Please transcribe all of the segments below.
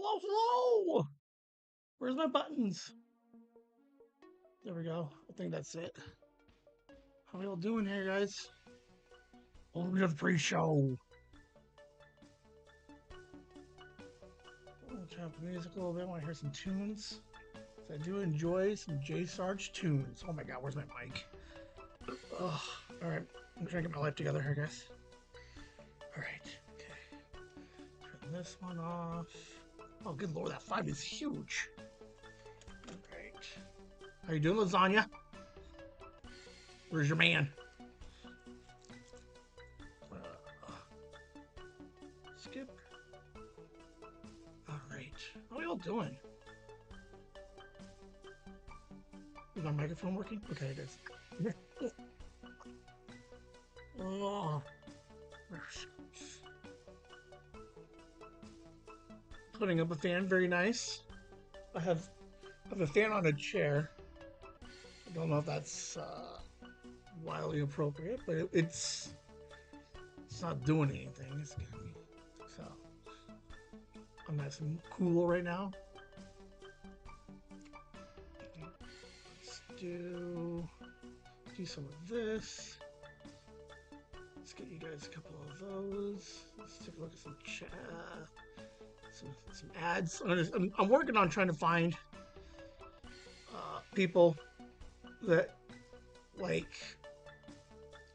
hello, hello! Where's my buttons? There we go. I think that's it. How we all doing here, guys? Welcome to the pre-show. I'll turn up the music a little bit. I want to hear some tunes. So I do enjoy some J Sarge tunes. Oh my god, where's my mic? Ugh. Alright, I'm trying to get my life together here, guys. Alright, okay. Turn this one off. Oh, good lord, that 5 is huge. Alright. How you doing, lasagna? Where's your man? Skip. Alright. How are y'all doing? Is my microphone working? Okay, it is. Oh. Putting up a fan, very nice. I have a fan on a chair. I don't know if that's wildly appropriate, but it's not doing anything. It's getting, so I'm nice and cool right now. Let's do some of this. Let's get you guys a couple of those. Let's take a look at some chat, some ads. I'm working on trying to find people that like.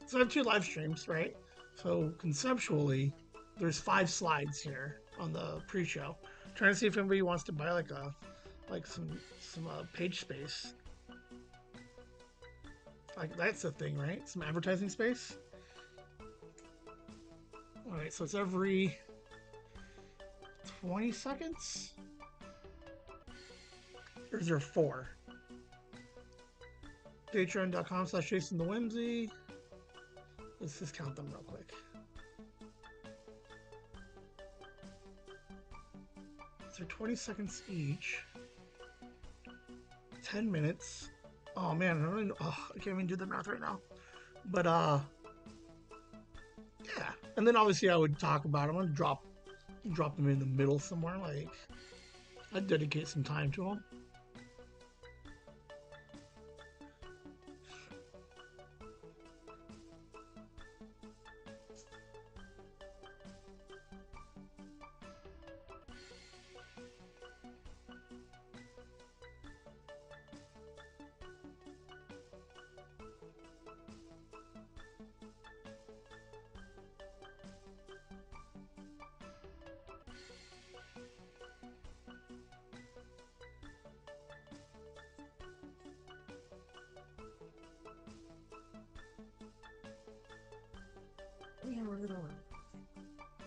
So I have 2 live streams, right? So conceptually, there's 5 slides here on the pre-show. Trying to see if anybody wants to buy some page space. Like that's the thing, right? Some advertising space. All right, so it's every 20 seconds, or is there 4? Patreon.com/Jason the Whimsy. Let's just count them real quick. So 20 seconds each. 10 minutes. Oh man, I can't even do the math right now. But yeah. And then obviously I would talk about them. I'd drop them in the middle somewhere. Like I'd dedicate some time to them.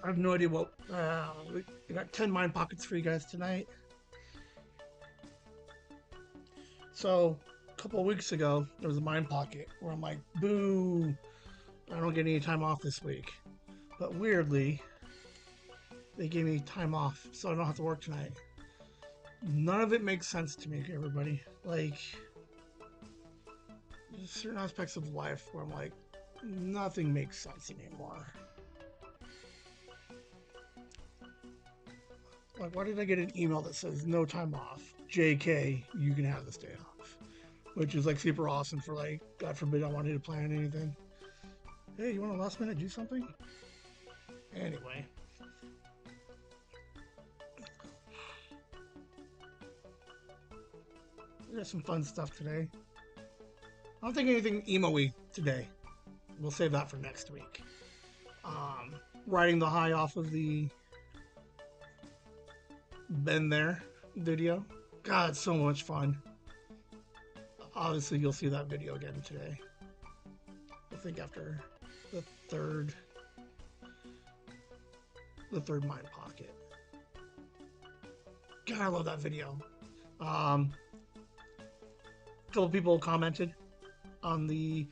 I have no idea what we got 10 mind pockets for you guys tonight. So a couple of weeks ago there was a mind pocket where I'm like, boo, I don't get any time off this week. But weirdly, they gave me time off, so I don't have to work tonight. None of it makes sense to me, everybody. Like, there's certain aspects of life where I'm like, nothing makes sense anymore. Like, why did I get an email that says no time off? JK, you can have this day off. Which is like super awesome for like, God forbid I wanted to plan anything. Hey, you want to last minute do something? Anyway. We got some fun stuff today. I don't think anything emo-y today. We'll save that for next week. Riding the high off of the Been There video. God, it's so much fun. Obviously, you'll see that video again today. I think after the third mind pocket. God, I love that video. A couple people commented on the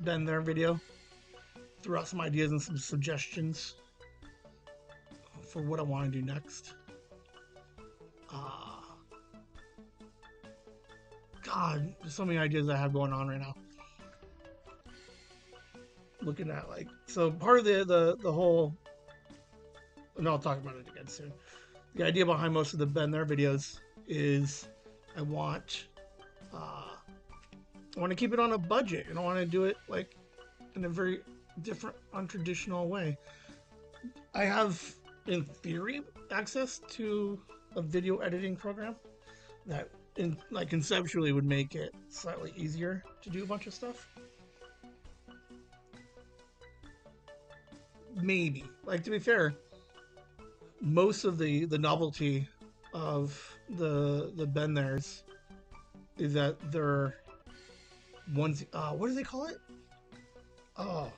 Been There video, threw out some ideas and some suggestions for what I want to do next. God, there's so many ideas I have going on right now. Looking at like, so part of the whole, and I'll talk about it again soon. The idea behind most of the Ben There videos is I want I want to keep it on a budget, and I want to do it like in a very different, untraditional way. I have, in theory, access to a video editing program that, like conceptually, would make it slightly easier to do a bunch of stuff. Maybe, like to be fair, most of the novelty of the Ben There's is that they're ones. What do they call it? Oh,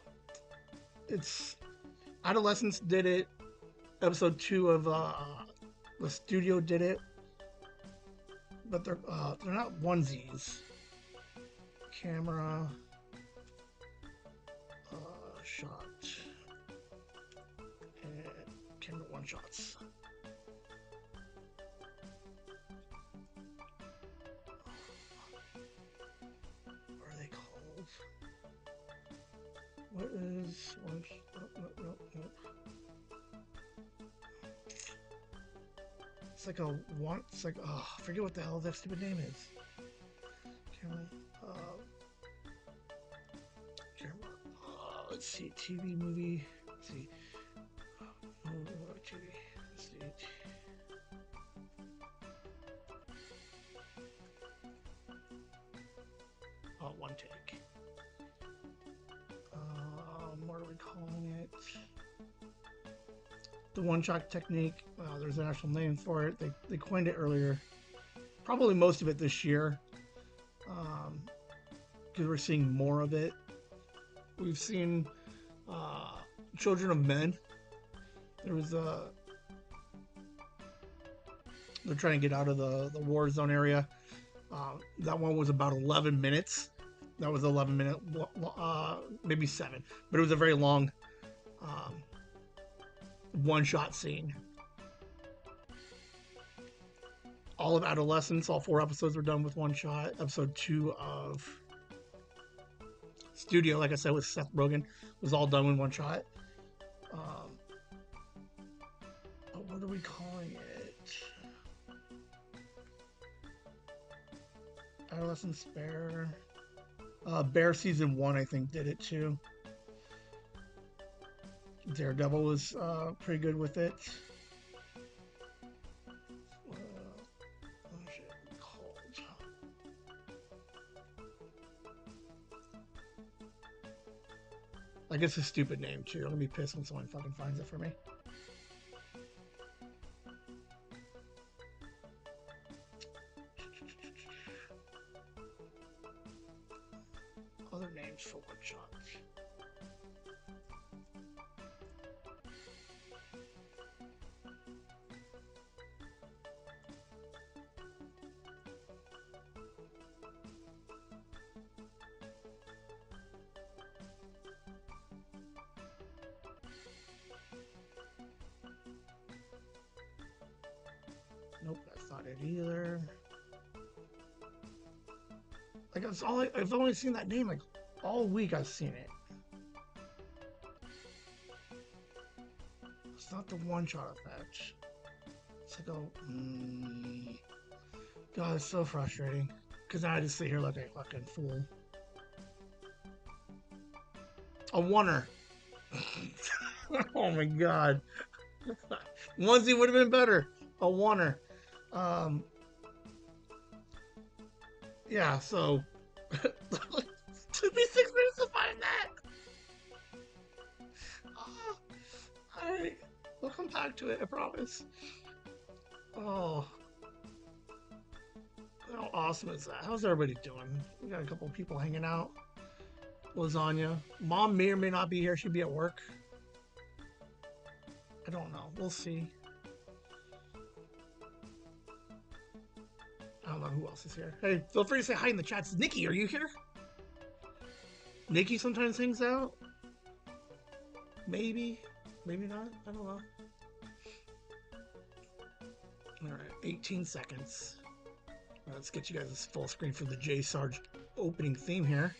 it's Adolescence did it. Episode 2 of the studio did it, but they're not onesies. Camera shot and camera one shots. What are they called? What is one? No. It's like a one. It's like I forget what the hell that stupid name is. Camera. Let's see. TV movie. Let's see. TV. Let's see. One take. What are we calling it? The one-shot technique. There's an actual name for it. They coined it earlier. Probably most of it this year. Because we're seeing more of it. We've seen Children of Men. There was they're trying to get out of the war zone area. That one was about 11 minutes. That was 11 minute, maybe 7, but it was a very long one-shot scene. All of Adolescence, all 4 episodes were done with one shot. Episode 2 of Studio, like I said, with Seth Rogen, was all done in one shot. What are we calling it? Adolescence Bear. Bear season 1, I think, did it too. Daredevil was pretty good with it. What is it called? I guess a stupid name too. I'm gonna be pissed when someone fucking finds it for me. Other names for one shots. Nope, that's not it either. Like that's all I've only seen that name like all week. I've seen it. It's not the one-shot effect. It's like a God, it's so frustrating. Cause now I just sit here like a fucking fool. A oneer. Oh my god. Onesie would have been better. A oneer. Yeah, so took me 6 minutes to find that. Alright, we'll come back to it, I promise. Oh, how awesome is that? How's everybody doing? We got a couple of people hanging out. Lasagna. Mom may or may not be here. She'd be at work. I don't know. We'll see. I don't know who else is here. Hey, feel free to say hi in the chats. Nikki, are you here? Nikki sometimes hangs out. Maybe. Maybe not. I don't know. Alright, 18 seconds. Right, let's get you guys this full screen for the J Sarge opening theme here.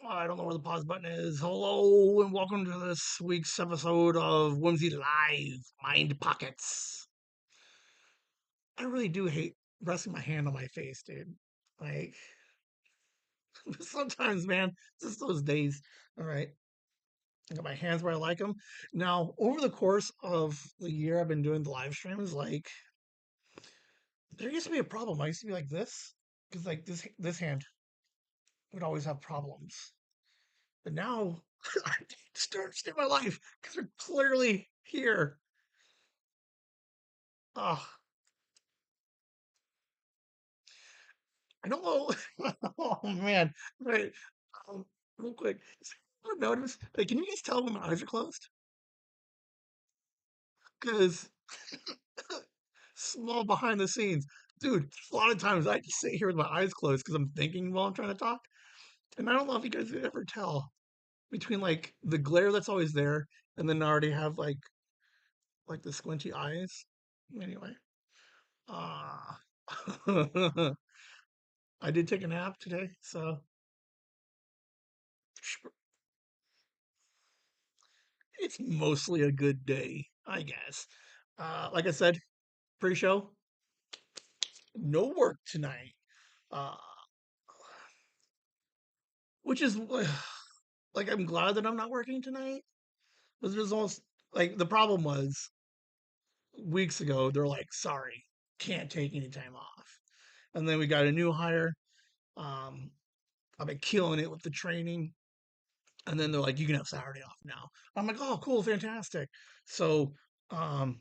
I don't know where the pause button is. Hello and welcome to this week's episode of Whimsy Live Mind Pockets. I really do hate resting my hand on my face, dude. Like, sometimes, man, just those days. All right, I got my hands where I like them. Now, over the course of the year I've been doing the live streams, like, there used to be a problem. I used to be like this, because, like, this hand would always have problems. But now, I start my life because they're clearly here. Oh, I don't know. Oh man, right. Um, Real quick, has anyone ever noticed? Like, can you guys tell when my eyes are closed? Because small behind the scenes, dude. A lot of times I just sit here with my eyes closed because I'm thinking while I'm trying to talk, and I don't know if you guys could ever tell between like the glare that's always there, and then I already have like the squinty eyes. Anyway, uh I did take a nap today, so it's mostly a good day, I guess. Like I said, pre-show, no work tonight, uh, which is like I'm glad that I'm not working tonight. Because there's almost like the problem was weeks ago they're like, sorry, can't take any time off, and then we got a new hire. Um, I've been killing it with the training, and then they're like, you can have Saturday off now. I'm like, oh, cool, fantastic. So um,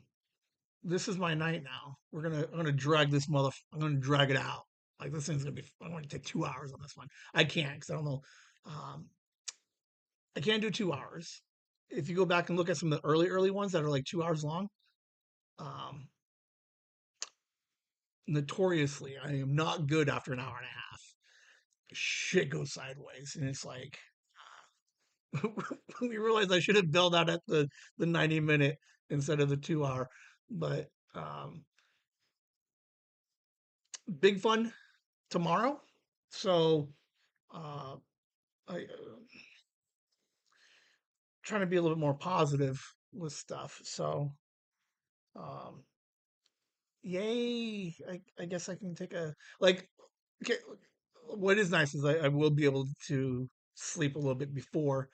this is my night now. I'm gonna drag this mother. I'm gonna drag it out. Like this thing's gonna be. I'm gonna take 2 hours on this one. I can't because I don't know. Um, I can't do 2 hours. If you go back and look at some of the early ones that are like 2 hours long, um, notoriously, I am not good after an hour and a half. Shit goes sideways, and it's like we realized I should have built out at the 90-minute instead of the 2 hour. But big fun tomorrow. So uh, I trying to be a little bit more positive with stuff. So, um, yay! I guess I can take a like. Okay, what is nice is I will be able to sleep a little bit before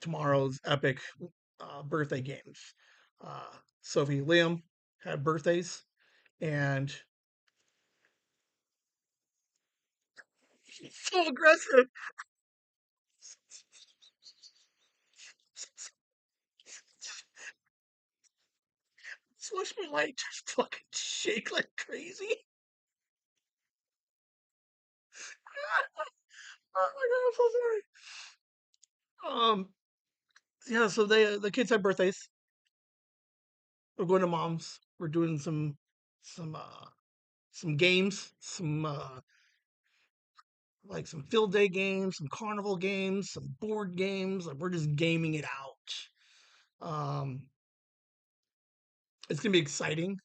tomorrow's epic birthday games. Uh, Sophie, Liam had birthdays, and so aggressive. Watch my light just fucking shake like crazy. Oh my god, I'm so sorry. Yeah, so the kids had birthdays. We're going to mom's. We're doing some some games, some like some field day games, some carnival games, some board games. Like we're just gaming it out. It's gonna be exciting.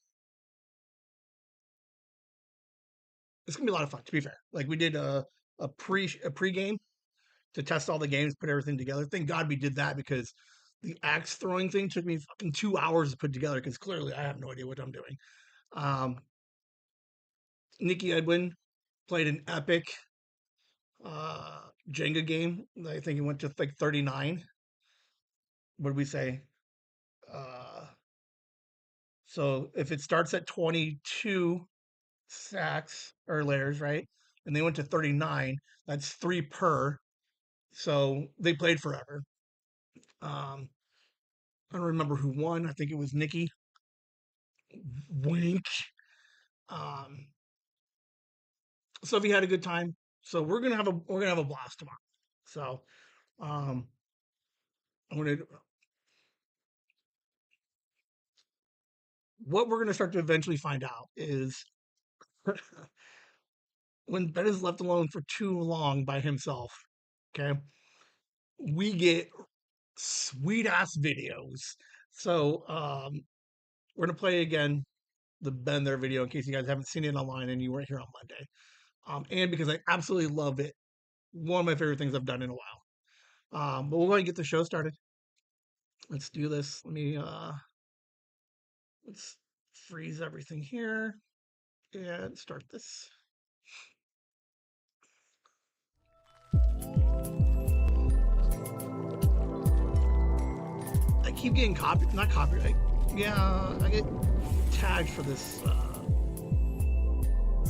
It's gonna be a lot of fun. To be fair, like we did a pregame to test all the games, put everything together. Thank God we did that because the axe throwing thing took me fucking 2 hours to put together because clearly I have no idea what I'm doing. Um, Nikki Edwin played an epic Jenga game. I think it went to like 39. What did we say? Uh, so if it starts at 22 sacks or layers, right? And they went to 39, that's three per. So they played forever. Um, I don't remember who won. I think it was Nikki. Wink. Um, so if you had a good time, so we're gonna have a blast tomorrow. So um, I'm gonna what we're gonna start to eventually find out is when Ben is left alone for too long by himself. Okay, we get sweet ass videos. So we're gonna play again the Ben there video in case you guys haven't seen it online and you weren't here on Monday. And because I absolutely love it, one of my favorite things I've done in a while. But we're going to get the show started. Let's do this. Let's freeze everything here and start this. I keep getting not copyright. Yeah, I get tagged for this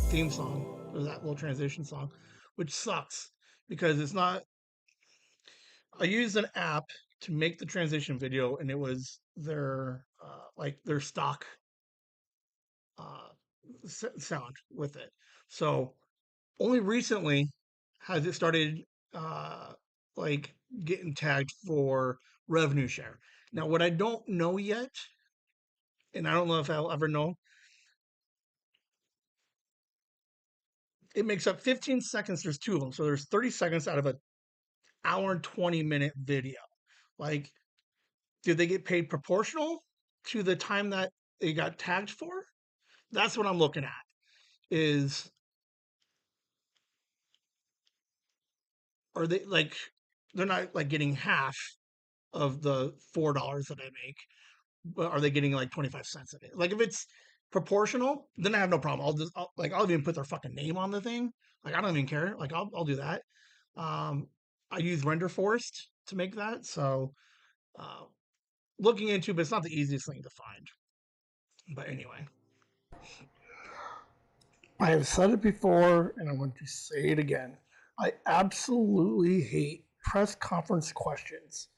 theme song or that little transition song, which sucks because it's not. I used an app to make the transition video, and it was their stock uh, sound with it. So only recently has it started uh, like getting tagged for revenue share. Now, what I don't know yet, and I don't know if I'll ever know, it makes up 15 seconds. There's two of them, so there's 30 seconds out of an hour and 20-minute video. Like, did they get paid proportional to the time that they got tagged for? That's what I'm looking at. Is are they like they're not like getting half of the $4 that I make, but are they getting like 25 cents of it? Like if it's proportional, then I have no problem. I'll even put their fucking name on the thing. Like I don't even care. Like I'll do that. Um, I use Render Forest to make that, so uh, looking into, but it's not the easiest thing to find. But anyway, I have said it before, and I want to say it again. I absolutely hate press conference questions.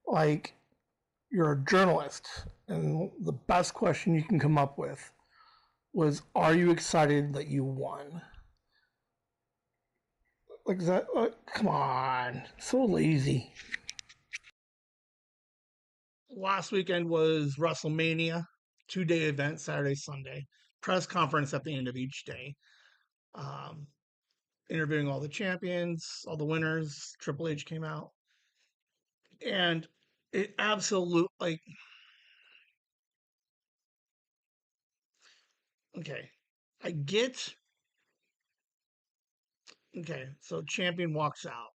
Like you're a journalist, and the best question you can come up with was, "Are you excited that you won?" Like that. Come on, so lazy. Last weekend was WrestleMania, 2-day event, Saturday, Sunday. Press conference at the end of each day. Um, Interviewing all the champions, all the winners. Triple H came out, and it absolutely like okay. I get okay. So champion walks out,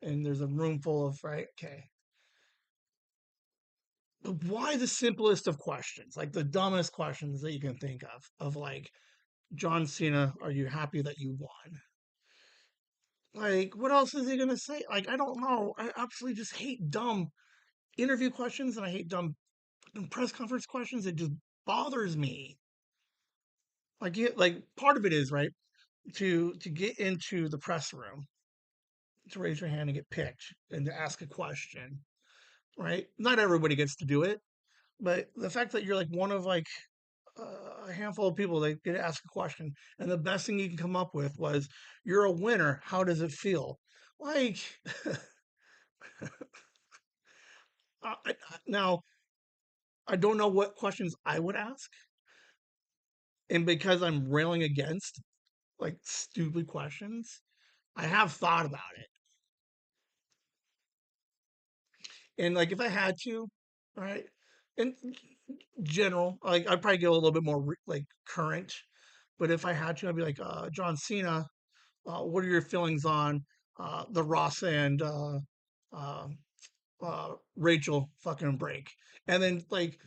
and there's a room full of right. Okay, but why the simplest of questions, like the dumbest questions that you can think of like John Cena, are you happy that you won? Like, what else is he gonna say? Like, I don't know. I absolutely just hate dumb interview questions, and I hate dumb press conference questions. It just bothers me. Like part of it is right to get into the press room, to raise your hand and get picked, and to ask a question. Right? Not everybody gets to do it, but the fact that you're like one of like a handful of people that get to ask a question, and the best thing you can come up with was, "You're a winner. How does it feel?" Like, now I don't know what questions I would ask, and because I'm railing against like stupid questions, I have thought about it. And like if I had to, right, in general, like I'd probably go a little bit more like current. But if I had to, I'd be like, John Cena, what are your feelings on the Ross and uh, Rachel fucking break? And then like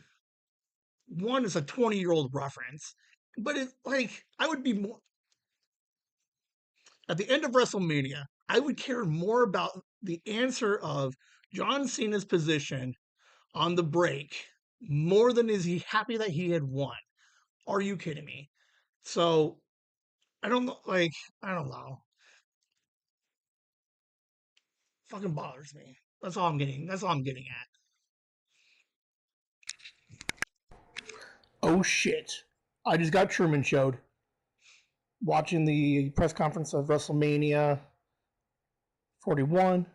one is a 20-year-old reference, but it's like I would be more at the end of WrestleMania. I would care more about the answer of John Cena's position on the break more than is he happy that he had won. Are you kidding me? So I don't know. Like I don't know. Fucking bothers me. That's all I'm getting. That's all I'm getting at. Oh shit! I just got Truman showed watching the press conference of WrestleMania 41.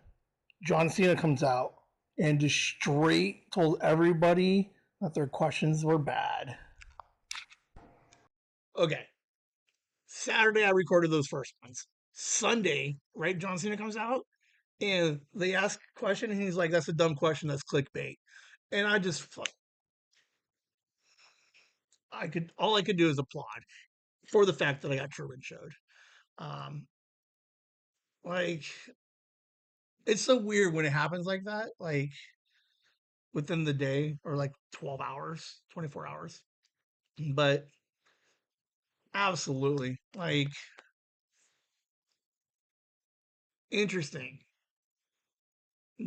John Cena comes out and just straight told everybody that their questions were bad. Okay, Saturday I recorded those first ones. Sunday, right? John Cena comes out and they ask a question, and he's like, "That's a dumb question. That's clickbait." And I just, all I could do is applaud for the fact that I got Truman showed. Um, like it's so weird when it happens like that, like within the day or like 12 hours, 24 hours. But absolutely, like interesting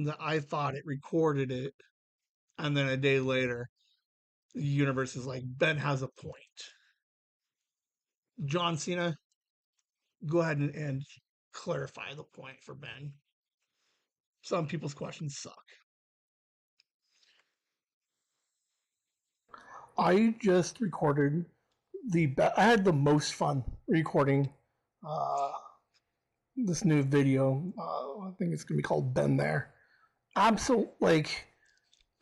that I thought it recorded it, and then a day later, the universe is like, Ben has a point. John Cena, go ahead and clarify the point for Ben. Some people's questions suck. I just recorded I had the most fun recording uh, this new video. I think it's gonna be called Ben There. Absolute like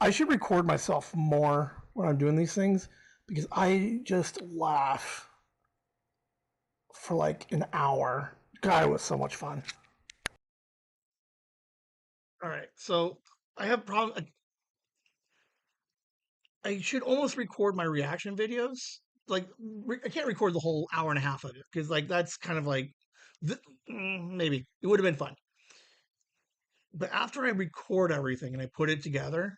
I should record myself more when I'm doing these things because I just laugh for like an hour. God, it was so much fun. All right, so I have problem. I should almost record my reaction videos. Like I can't record the whole hour and a half of it because like that's kind of like th- maybe it would have been fun. But after I record everything and I put it together,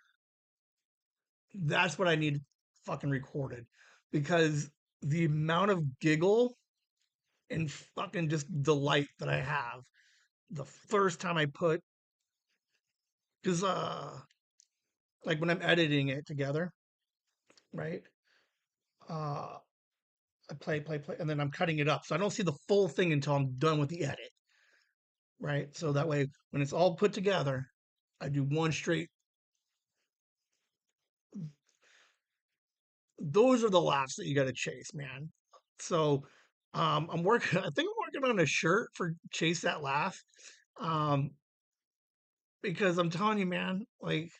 that's what I need fucking recorded because the amount of giggle and fucking just delight that I have the first time I put because like when I'm editing it together, right? Uh I play, and then I'm cutting it up. So I don't see the full thing until I'm done with the edit, right? So that way when it's all put together, I do one straight. Those are the laughs that you got to chase, man. So I'm working. I think I'm working on a shirt for Chase That Laugh, um, because I'm telling you, man, like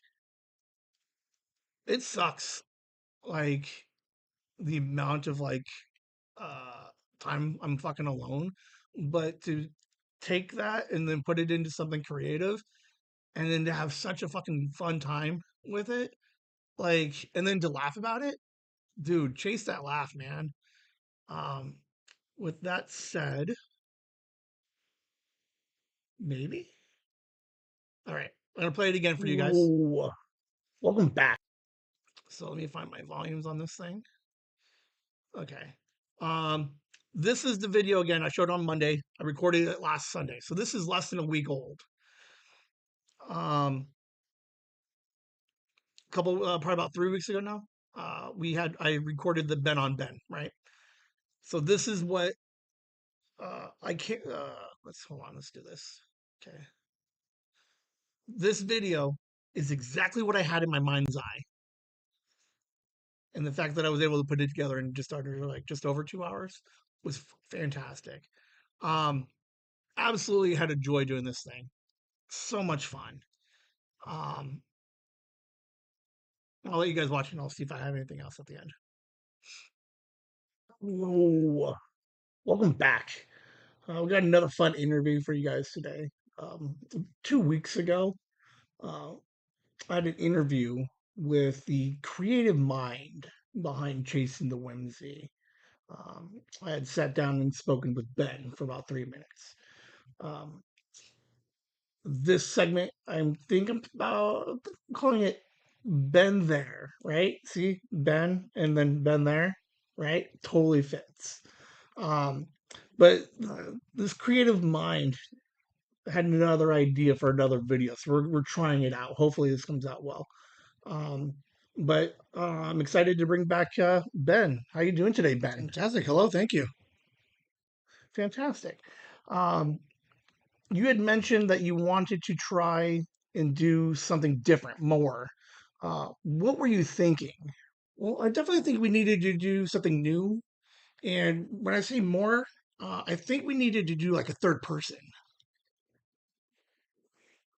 it sucks. Like the amount of like uh time I'm fucking alone, but to take that and then put it into something creative and then to have such a fucking fun time with it, like, and then to laugh about it, dude, chase that laugh, man. Um, with that said, maybe. All right, I'm gonna play it again for you guys. Whoa. Welcome back. So let me find my volumes on this thing. Okay. Um, this is the video again. I showed on Monday. I recorded it last Sunday, so this is less than a week old. Couple, probably about 3 weeks ago now. I recorded the Ben on Ben, right? So this is what I can't. Let's hold on. Let's do this. Okay. This video is exactly what I had in my mind's eye, and the fact that I was able to put it together in just under like just over 2 hours was fantastic. Um, absolutely had a joy doing this thing. So much fun. Um, I'll let you guys watch and I'll see if I have anything else at the end. Whoa. Welcome back. We got another fun interview for you guys today. 2 weeks ago, uh, I had an interview with the creative mind behind Chasing the Whimsy. I had sat down and spoken with Ben for about 3 minutes. Um, this segment, I'm thinking about calling it Ben There, right? See, Ben and then Ben There, right? Totally fits. Um, but this creative mind had another idea for another video, so we're trying it out. Hopefully, this comes out well. Um, but I'm excited to bring back Ben. How you doing today, Ben? Fantastic. Hello. Thank you. Fantastic. Um, you had mentioned that you wanted to try and do something different, more. What were you thinking? Well, I definitely think we needed to do something new. And when I say more, I think we needed to do like a third person.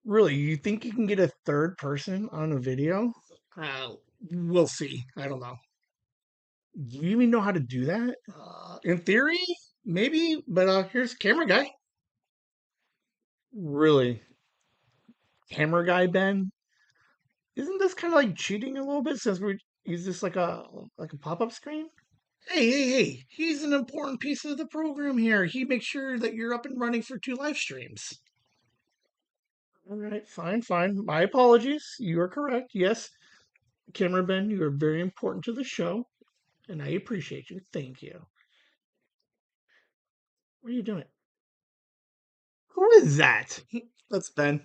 Really, you think you can get a third person on a video? Uh, we'll see. I don't know. Do you even know how to do that? In theory, maybe, but here's camera guy. Really, camera guy Ben? Isn't this kind of like cheating a little bit since we use this like a pop up screen? Hey! He's an important piece of the program here. He makes sure that you're up and running for 2 live streams. All right, fine, fine. My apologies. You are correct. Yes, Camera Ben, you are very important to the show, and I appreciate you. Thank you. What are you doing? Who is that? That's Ben.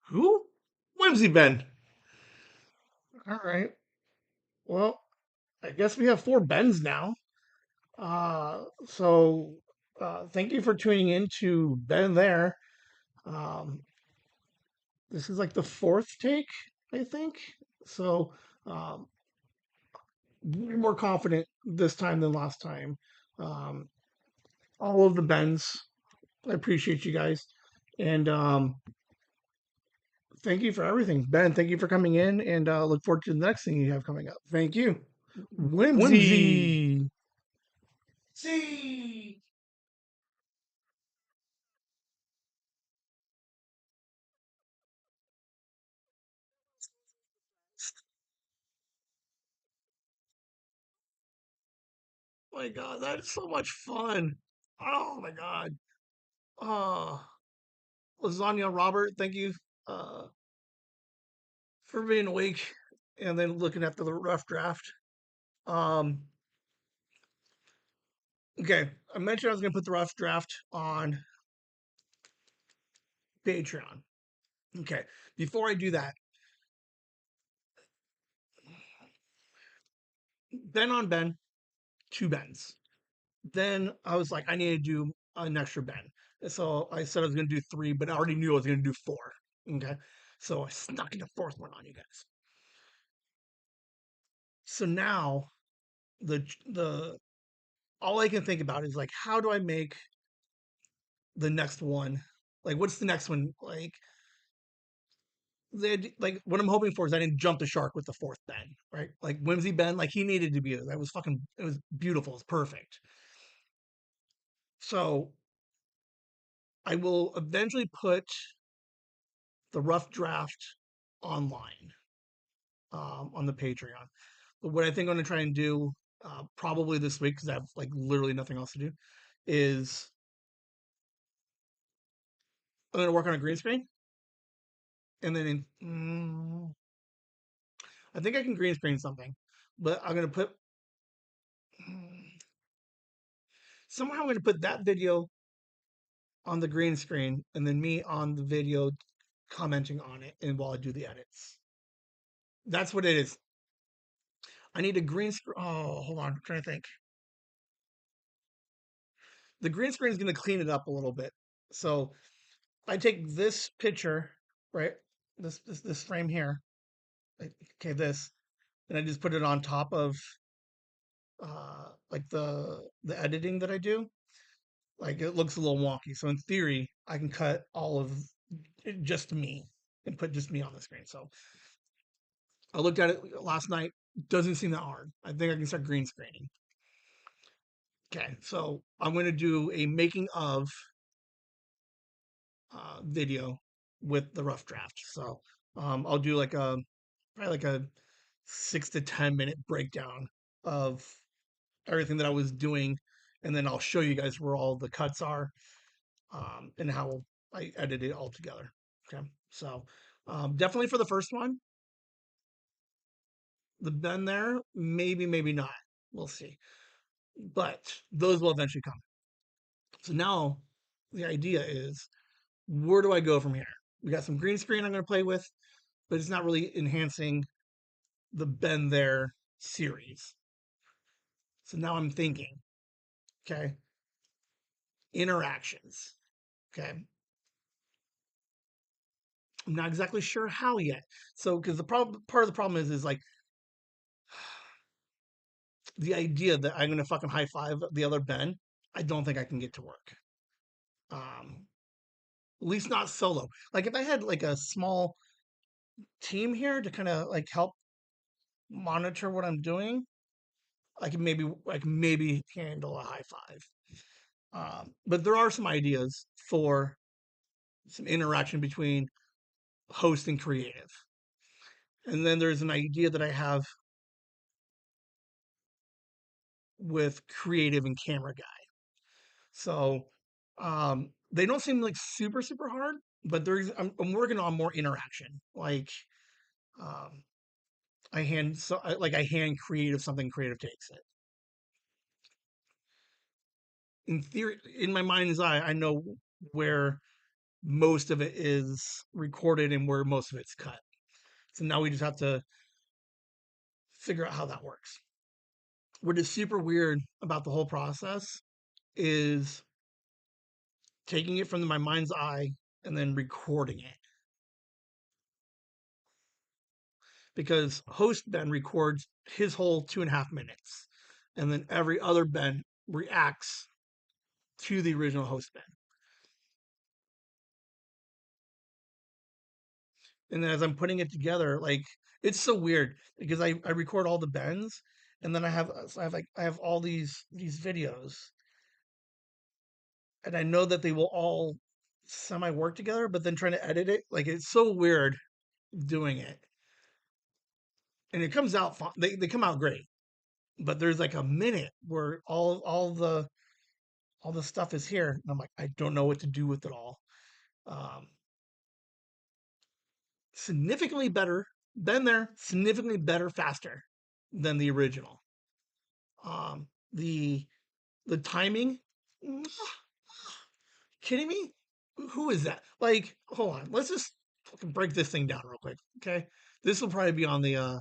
Who? Whimsy Ben. All right. Well, I guess we have four Bens now. So thank you for tuning in to Ben there. Um, this is like the fourth take, I think. So um, we're more confident this time than last time. Um, all of the Bens, I appreciate you guys. And thank you for everything. Ben, thank you for coming in and look forward to the next thing you have coming up. Thank you. Whimsy. Whimsy. See. My God, that is so much fun. Oh my God. Oh, Lasagna Robert, thank you uh, for being awake and then looking at the rough draft. Um, okay, I mentioned I was going to put the rough draft on Patreon. Okay, before I do that, Ben on Ben, two Bens. Then I was like, I need to do an extra Ben. So I said I was going to do three, but I already knew I was going to do four. Okay, so I snuck in a fourth one on you guys. So now the all I can think about is like, how do I make the next one? Like, what's the next one? Like what I'm hoping for is I didn't jump the shark with the fourth Ben, right? Like Whimsy Ben, like he needed to be there. That was fucking, it was beautiful. It's perfect. So I will eventually put the rough draft online on the Patreon. But what I think I'm going to try and do probably this week, because I have like literally nothing else to do, is I'm going to work on a green screen. And then I think I can green screen something, but I'm going to put somehow I'm going to put that video on the green screen and then me on the video commenting on it and while I do the edits. That's what it is. I need a green screen. Oh, hold on. I'm trying to think. The green screen is going to clean it up a little bit. So I take this picture, right? This frame here. Okay, this, and I just put it on top of like the editing that I do. Like it looks a little wonky. So in theory, I can cut all of just me and put just me on the screen. So I looked at it last night. Doesn't seem that hard. I think I can start green screening. Okay, so I'm going to do a making of video with the rough draft. So I'll do like a probably like a 6 to 10 minute breakdown of everything that I was doing, and then I'll show you guys where all the cuts are and how I edit it all together. Okay, so definitely for the first one, the bend there, maybe, maybe not. We'll see. But those will eventually come. So now the idea is where do I go from here? We got some green screen I'm going to play with, but it's not really enhancing the bend there series. So now I'm thinking, okay, interactions. Okay. I'm not exactly sure how yet. So, because the problem, part of the problem is like the idea that I'm gonna fucking high five the other Ben. I don't think I can get to work. At least not solo. Like if I had like a small team here to kind of like help monitor what I'm doing, I can maybe handle a high five. But there are some ideas for some interaction between host and creative. And then there's an idea that I have with creative and camera guy. So they don't seem like super, super hard. but I'm working on more interaction. Like um, I hand creative something creative takes it. In theory, in my mind's eye, I know where most of it is recorded and where most of it's cut. So now we just have to figure out how that works. What is super weird about the whole process is taking it from my mind's eye and then recording it. Because host Ben records his whole 2.5 minutes, and then every other Ben reacts to the original host Ben. And then as I'm putting it together, like it's so weird because I record all the bends, and then I have all these videos, and I know that they will all semi work together, but then trying to edit it, like it's so weird doing it. And it comes out fine. They come out great. But there's like a minute where all the stuff is here, and I'm like, I don't know what to do with it all. Um, Significantly better, been there, significantly better, faster than the original. The timing, kidding me? Who is that? Like, hold on, let's just fucking break this thing down real quick, okay? This will probably be on the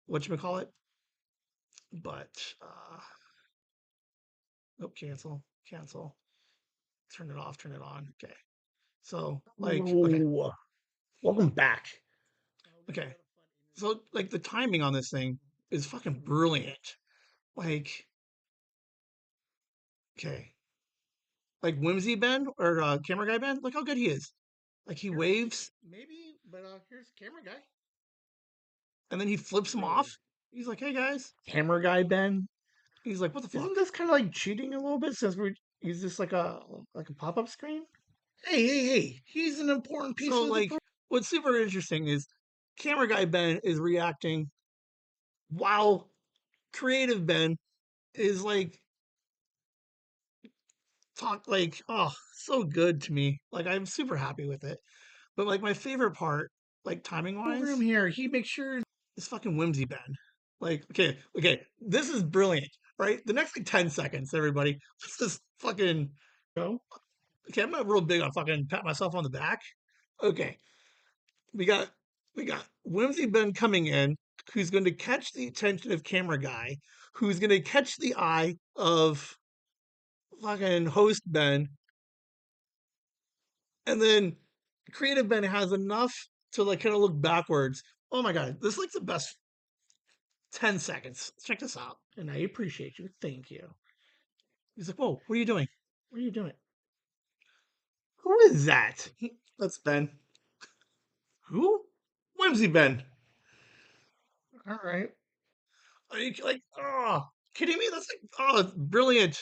what you call it, but oh, cancel, turn it off, turn it on, okay. So like, okay, Ooh, welcome back. okay. So like the timing on this thing is fucking brilliant. Like, okay, like Whimsy Ben or Camera Guy Ben, look how good he is. Like he waves, maybe, but here's Camera Guy, and then he flips him off. He's like, "Hey guys," Camera guy Ben. he's like, "What the fuck?" Isn't this kind of like cheating a little bit since we use this like a pop up screen? Hey, he's an important piece. So of like, what's super interesting is Camera Guy Ben is reacting while Creative Ben is like talk like, oh, so good to me. Like I'm super happy with it. But like my favorite part, like timing wise, Room here. He makes sure. is fucking Whimsy Ben. Like, okay, this is brilliant, right? The next like 10 seconds, everybody, let's just fucking go. Okay, I'm not real big on fucking pat myself on the back. Okay, we got we got Whimsy Ben coming in, who's going to catch the attention of camera guy, who's going to catch the eye of fucking host Ben, and then creative Ben has enough to like kind of look backwards. Oh my god, this is like the best 10 seconds. Check this out. And I appreciate you. Thank you. He's like, whoa, what are you doing? What are you doing? Who is that? That's Ben. Who? Whimsy Ben. All right. Are you like, oh, kidding me? That's like, oh, it's brilliant.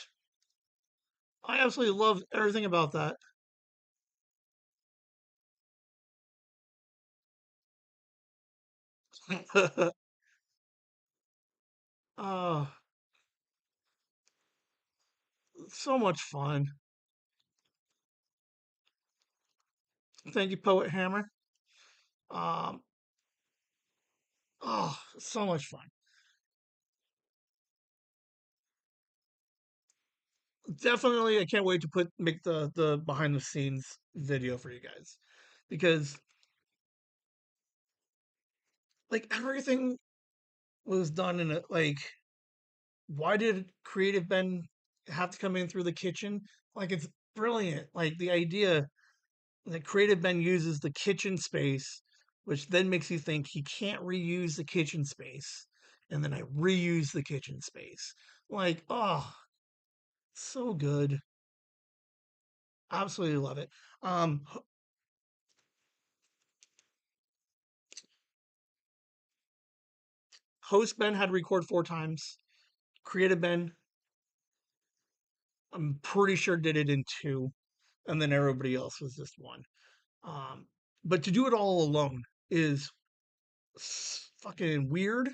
I absolutely love everything about that. Oh, so much fun. Thank you, Poet Hammer. Um, oh, so much fun. Definitely, I can't wait to make the behind the scenes video for you guys because like everything was done in a like why did creative Ben have to come in through the kitchen? Like it's brilliant. Like the idea that creative Ben uses the kitchen space, which then makes you think he can't reuse the kitchen space, and then I reuse the kitchen space. Like, oh, so good. Absolutely love it. Host Ben had to record 4 times. Creative Ben, I'm pretty sure did it in two, and then everybody else was just one. Um, but to do it all alone is fucking weird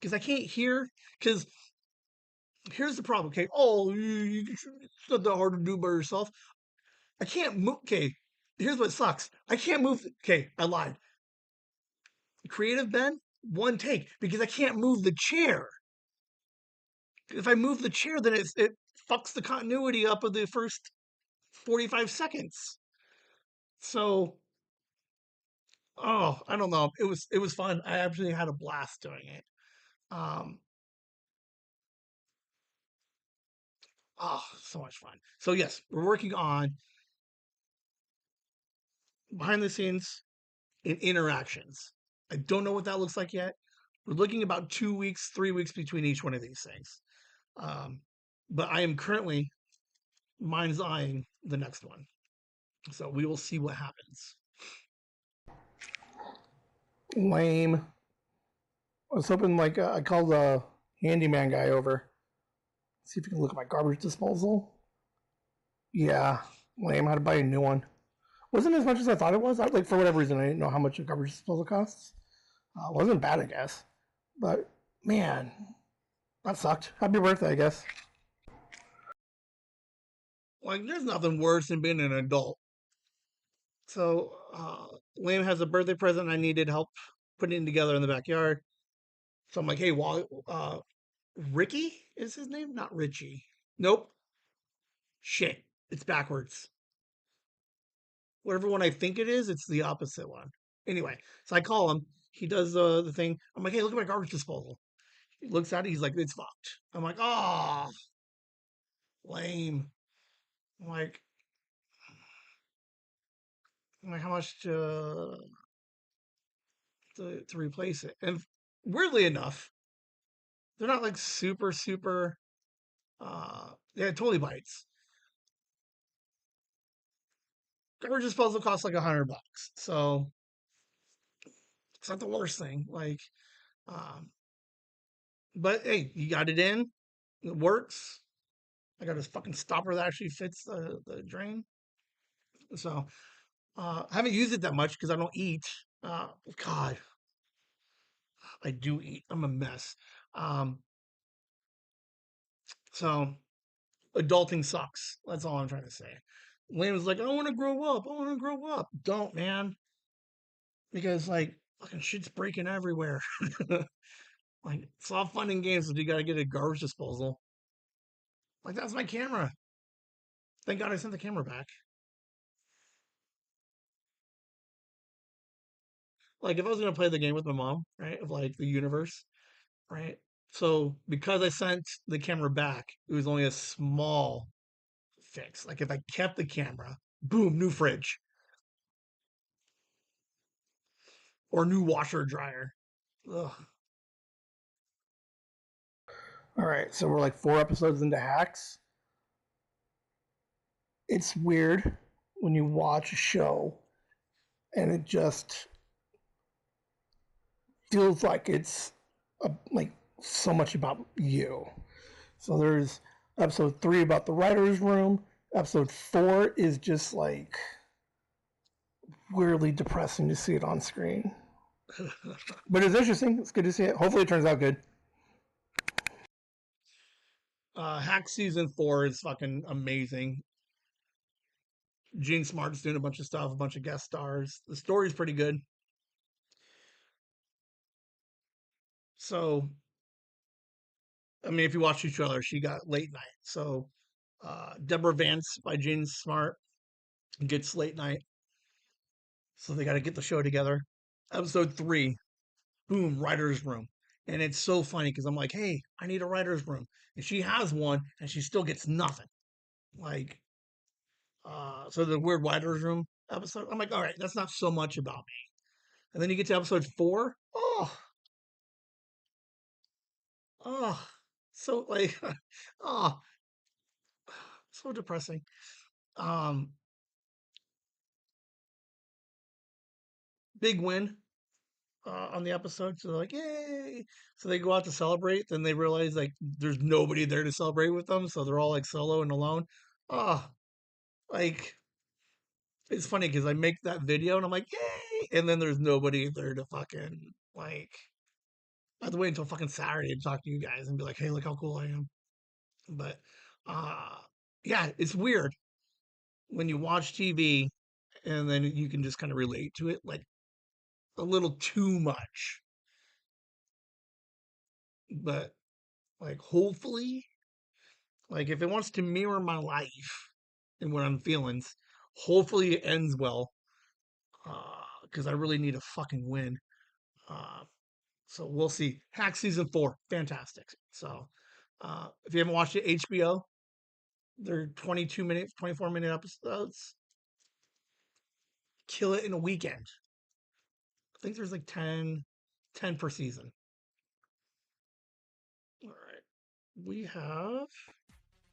because I can't hear. Because here's the problem. Okay, it's not that hard to do by yourself. I can't move. Okay, here's what sucks. I can't move. Okay, I lied. Creative Ben, one take because I can't move the chair. If I move the chair, then it fucks the continuity up of the first 45 seconds. So, I don't know. It was fun. I actually had a blast doing it. Um, so much fun. So yes, we're working on behind the scenes in interactions. I don't know what that looks like yet. We're looking about 2 weeks, 3 weeks between each one of these things. Um, but I am currently mind's eyeing the next one. So we will see what happens. Lame. I was hoping like I called the handyman guy over. See if he can look at my garbage disposal. Yeah, lame. I had to buy a new one. Wasn't as much as I thought it was. Like for whatever reason, I didn't know how much a garbage disposal costs. Wasn't bad, I guess. But man, that sucked. Happy birthday, I guess. Like, there's nothing worse than being an adult. So, Liam has a birthday present. I needed help putting it together in the backyard. So I'm like, hey, Ricky is his name? Not Richie. Nope. Shit. It's backwards. Whatever one I think it is, it's the opposite one. Anyway, so I call him. He does the thing. I'm like, hey, look at my garbage disposal. He looks at it. He's like, it's fucked. I'm like, oh, lame. I'm like, how much to replace it? And weirdly enough, they're not like super, super. Yeah, it totally bites. Garbage disposal costs like $100. So it's not the worst thing. Like, um, but hey, you got it in. It works. I got this fucking stopper that actually fits the drain. So I haven't used it that much because I don't eat. Uh, God, I do eat. I'm a mess. Um, so adulting sucks. That's all I'm trying to say. Lane was like, I want to grow up. I want to grow up. Don't, man. Because, like, fucking shit's breaking everywhere. Like, it's all fun and games, but you got to get a garbage disposal. Like, that's my camera. Thank God I sent the camera back. Like, if I was going to play the game with my mom, right, of like the universe, right? So, because I sent the camera back, it was only a small fix. Like, if I kept the camera, boom, new fridge or new washer dryer. Ugh. All right, so we're like 4 episodes into Hacks. It's weird when you watch a show and it just feels like it's like so much about you. So there's episode 3 about the writer's room. Episode 4 is just like weirdly depressing to see it on screen. But it's interesting. It's good to see it. Hopefully it turns out good. Hack season 4 is fucking amazing. Gene Smart's doing a bunch of stuff, a bunch of guest stars. The story's pretty good. So, I mean, if you watch each other, she got late night. So, Deborah Vance by Gene Smart gets late night. So they got to get the show together. Episode 3, boom, writer's room. And it's so funny because I'm like, hey, I need a writer's room. And she has one and she still gets nothing. Like, so the weird writer's room episode, I'm like, all right, that's not so much about me. And then you get to episode 4. Oh, so like, oh, so depressing. Um, Big win on the episode. So they're like, yay! So they go out to celebrate. Then they realize like there's nobody there to celebrate with them. So they're all like solo and alone. Oh, like it's funny because I make that video and I'm like, yay! And then there's nobody there to fucking like. I have to wait until fucking Saturday to talk to you guys and be like, hey, look how cool I am. But uh, yeah, it's weird when you watch TV and then you can just kind of relate to it like a little too much. But like hopefully, like if it wants to mirror my life and what I'm feeling, hopefully it ends well. Because I really need a fucking win. Uh, so we'll see. Hack season 4, fantastic. So if you haven't watched it, HBO, they're 22-minute, 24-minute episodes. Kill it in a weekend. I think there's like 10 per season. All right. We have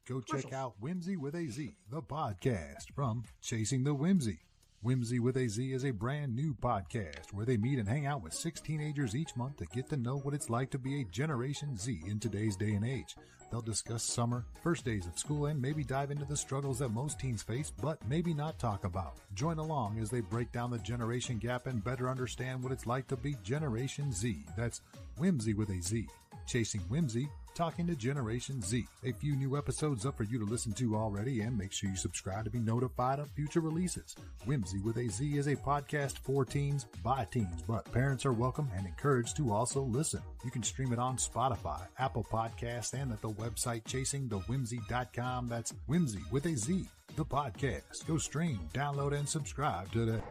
Go check commercials. out Whimsy with a Z, the podcast from Chasing the Whimsy. Whimsy with a Z is a brand new podcast where they meet and hang out with 6 teenagers each month to get to know what it's like to be a Generation Z in today's day and age. They'll discuss summer, first days of school, and maybe dive into the struggles that most teens face, but maybe not talk about. Join along as they break down the generation gap and better understand what it's like to be Generation Z. That's Whimsy with a Z. Chasing Whimsy, talking to Generation Z. A few new episodes up for you to listen to already, and make sure you subscribe to be notified of future releases. Whimsy with a Z is a podcast for teens by teens, but parents are welcome and encouraged to also listen. You can stream it on Spotify, Apple Podcasts, and at the website chasingthewhimsy.com. That's Whimsy with a Z, the podcast. Go stream, download, and subscribe today.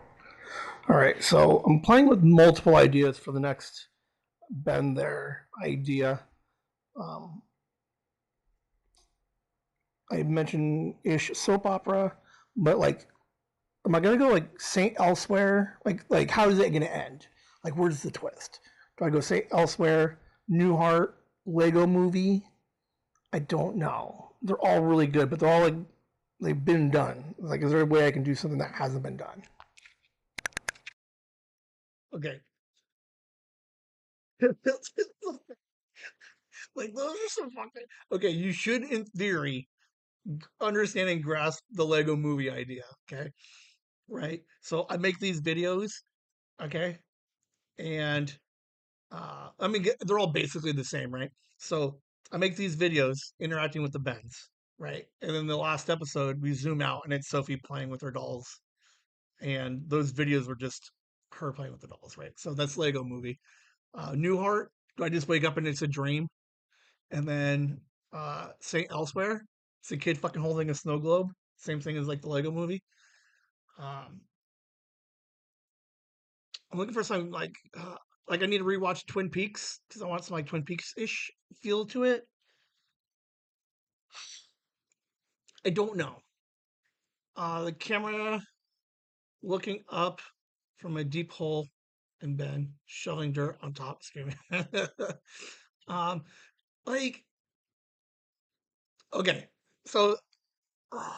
All right, so I'm playing with multiple ideas for the next Ben There idea. I mentioned ish soap opera, but like, am I gonna go like Saint Elsewhere? Like how is it gonna end? Like, where's the twist? Do I go Saint Elsewhere, Newhart, Lego Movie? I don't know. They're all really good, but they're all like they've been done. Like, is there a way I can do something that hasn't been done? Okay. Like those are some fucking okay. You should, in theory, understand and grasp the Lego Movie idea. Okay, right? So I make these videos. Okay, and I mean they're all basically the same, right? So I make these videos interacting with the Bens, right? And then the last episode we zoom out and it's Sophie playing with her dolls, and those videos were just her playing with the dolls, right? So that's Lego Movie. Newhart. Do I just wake up and it's a dream? And then Saint Elsewhere, it's a kid fucking holding a snow globe. Same thing as like the Lego Movie. Um, I'm looking for something like I need to rewatch Twin Peaks because I want some like Twin Peaks ish feel to it. I don't know. The camera looking up from a deep hole in Ben, shoveling dirt on top, screaming. um, like okay, so uh,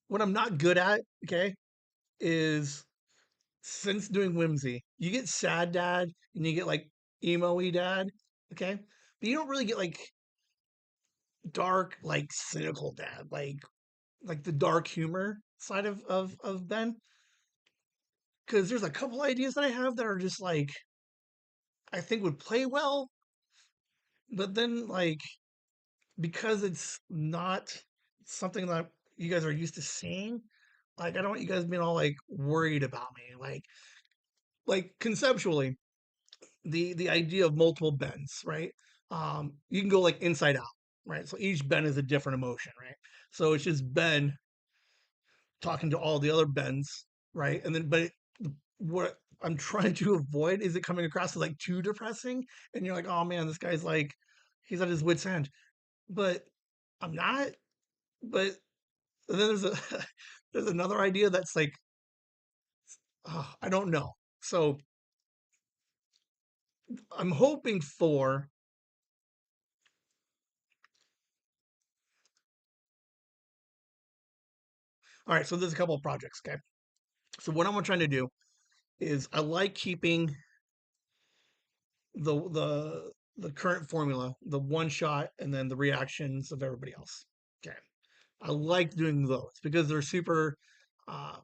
what I'm not good at, okay, is since doing Whimsy, you get sad dad and you get like emo-y dad, okay? But you don't really get like dark, like cynical dad, like the dark humor side of Ben. Because there's a couple ideas that I have that are just like I think would play well, but then like because it's not something that you guys are used to seeing, like I don't want you guys being all like worried about me. Like conceptually, the idea of multiple bends, right? You can go like inside out, right? So each bend is a different emotion, right? So it's just Ben talking to all the other bends, right? And then, what I'm trying to avoid is it coming across as like too depressing, and you're like, oh man, this guy's like, he's at his wits end. But I'm not. But then there's a there's another idea that's like, I don't know. So I'm hoping for. All right, so there's a couple of projects. Okay, so what I'm trying to do is I like keeping the current formula, the one shot, and then the reactions of everybody else. Okay, I like doing those because they're super.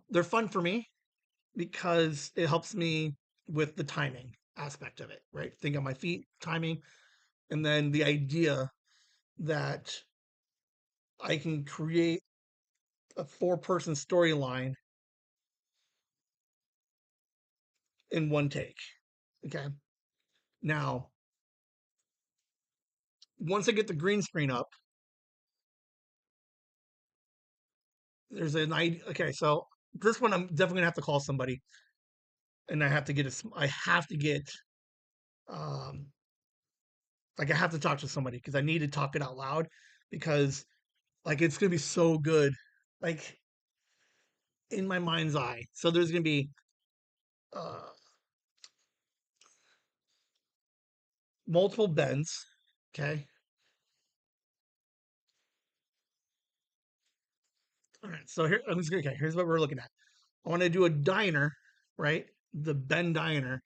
They're fun for me because it helps me with the timing aspect of it. Right, think on my feet, timing, and then the idea that I can create a 4-person storyline in one take. Okay. Now, once I get the green screen up, there's an idea. Okay, so this one I'm definitely gonna have to call somebody, and I have to get I have to get um like I have to talk to somebody because I need to talk it out loud because like it's gonna be so good, like in my mind's eye. So there's gonna be uh multiple bends. Okay. All right. So here, okay. Here's what we're looking at. I want to do a diner, right? The Ben diner,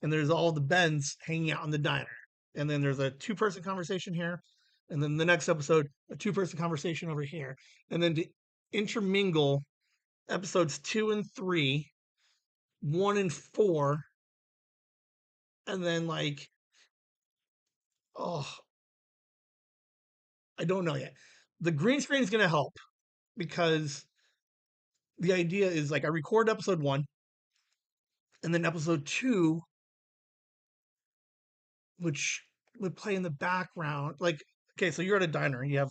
and there's all the Bens hanging out in the diner, and then there's a two-person conversation here, and then the next episode, a two-person conversation over here, and then to intermingle episodes 2 and 3, 1 and 4, and then like, oh, I don't know yet. The green screen is gonna help because the idea is like I record episode 1, and then episode 2 which would play in the background. Like, okay, so you're at a diner. You have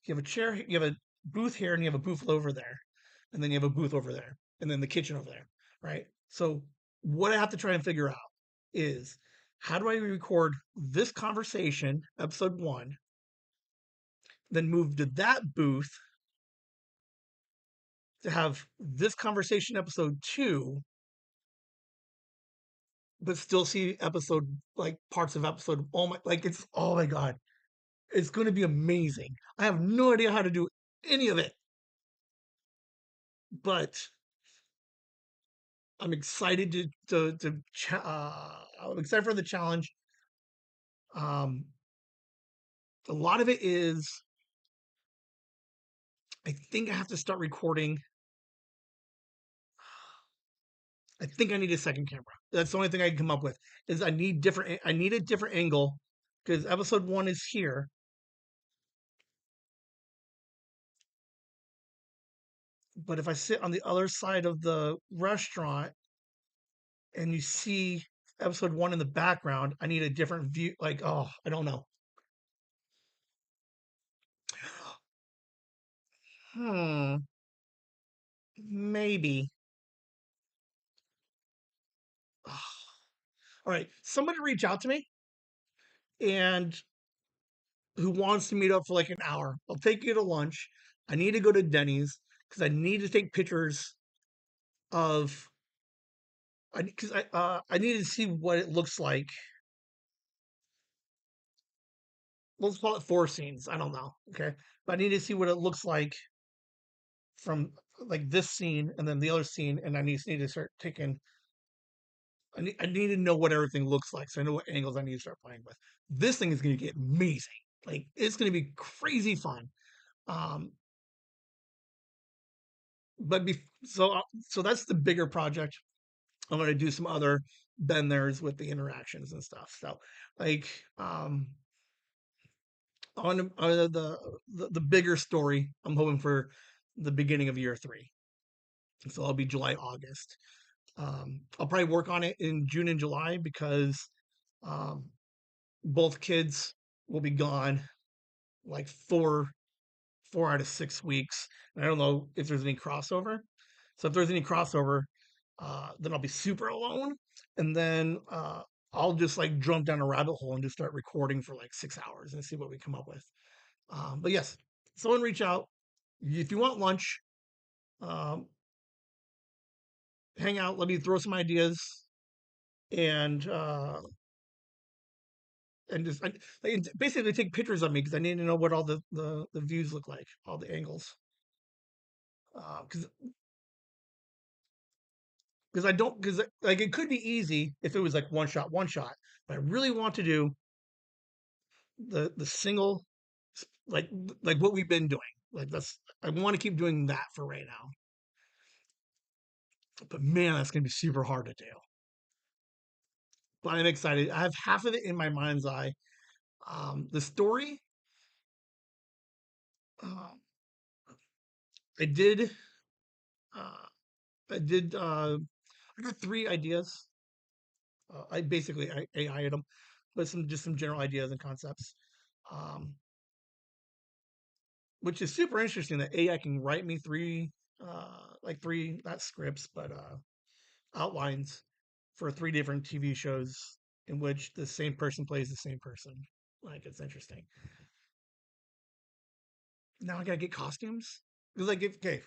a chair. You have a booth here, and you have a booth over there, and then you have a booth over there, and then the kitchen over there, right? So what I have to try and figure out is how do I record this conversation, episode 1, then move to that booth to have this conversation, episode 2, but still see episode like parts of episode. Oh my god, it's going to be amazing. I have no idea how to do any of it, but I'm excited I'm excited for the challenge. Um, a lot of it is I think I have to start recording. I think I need a second camera. That's the only thing I can come up with is I need a different angle because episode 1 is here, but if I sit on the other side of the restaurant and you see episode 1 in the background, I need a different view. Like, oh, I don't know. Hmm, maybe. All right, somebody reach out to me and who wants to meet up for like an hour. I'll take you to lunch. I need to go to Denny's because I need to take pictures of I need to see what it looks like. Let's call it 4 scenes. I don't know. Okay, but I need to see what it looks like from like this scene and then the other scene, and I need to start taking. I need to know what everything looks like, so I know what angles I need to start playing with. This thing is going to get amazing. Like it's going to be crazy fun. Um, so that's the bigger project. I'm going to do some other benders with the interactions and stuff. So like on the bigger story, I'm hoping for the beginning of year 3. So I'll be July, August. I'll probably work on it in June and July because um, both kids will be gone like 4 out of 6 weeks. And I don't know if there's any crossover. So if there's any crossover, then I'll be super alone, and then I'll just like jump down a rabbit hole and just start recording for like 6 hours and see what we come up with. But yes, someone reach out if you want lunch. Um, hang out. Let me throw some ideas and just basically take pictures of me because I need to know what all the views look like, all the angles. Because I don't because like it could be easy if it was like one shot, but I really want to do the single like like what we've been doing. Like that's I want to keep doing that for right now. But man, that's gonna be super hard to do. But I'm excited. I have half of it in my mind's eye. The story, uh, I did, uh, I did, I got 3 ideas. I basically AI'd them, but some general ideas and concepts, um, which is super interesting that AI can write me three not scripts but outlines for three different TV shows in which the same person plays the same person. Like it's interesting. Now I gotta get costumes because okay,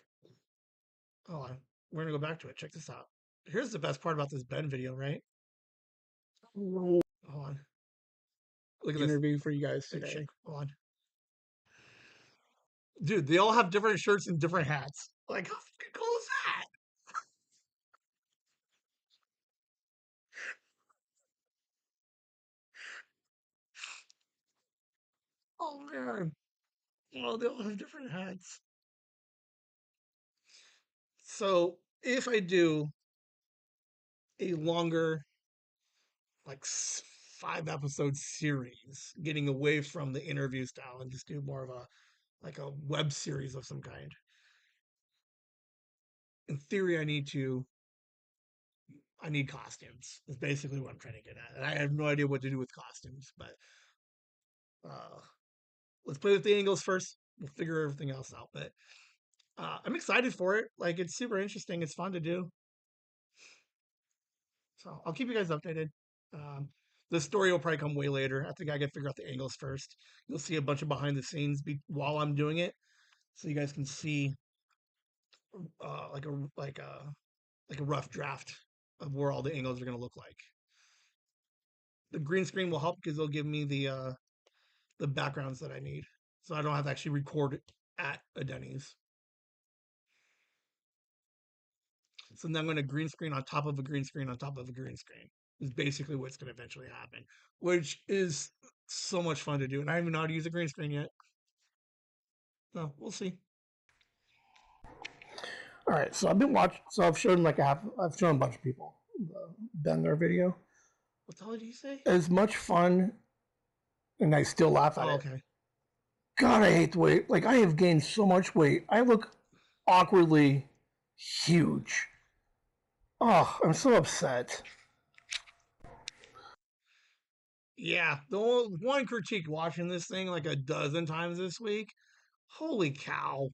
hold on, we're gonna go back to it. Check this out. Here's the best part about this Ben video, right? Hold on. Look at this Interview for you guys today. Hold on. Dude, they all have different shirts and different hats. Like, how fucking cool is that? Oh man. Oh, they all have different hats. So if I do a longer, like 5 episode series, getting away from the interview style and just do more of a web series of some kind. In theory, I need costumes. Is basically what I'm trying to get at. And I have no idea what to do with costumes, but uh let's play with the angles first. We'll figure everything else out. But I'm excited for it. Like it's super interesting. It's fun to do. So I'll keep you guys updated. Um, the story will probably come way later. I think I got to figure out the angles first. You'll see a bunch of behind the scenes while I'm doing it, so you guys can see like a rough draft of where all the angles are going to look like. The green screen will help because it'll give me the backgrounds that I need, so I don't have to actually record it at a Denny's. So then I'm going to green screen on top of a green screen on top of a green screen is basically what's going to eventually happen, which is so much fun to do. And I don't even know how to use a green screen yet. No, we'll see. All right, so I've been watching. So I've shown I've shown a bunch of people Ben their video. What the hell did you say? As much fun, and I still laugh at it. Okay. God, I hate the weight. Like I have gained so much weight. I look awkwardly huge. Oh, I'm so upset. Yeah, the one critique watching this thing like a dozen times this week. Holy cow.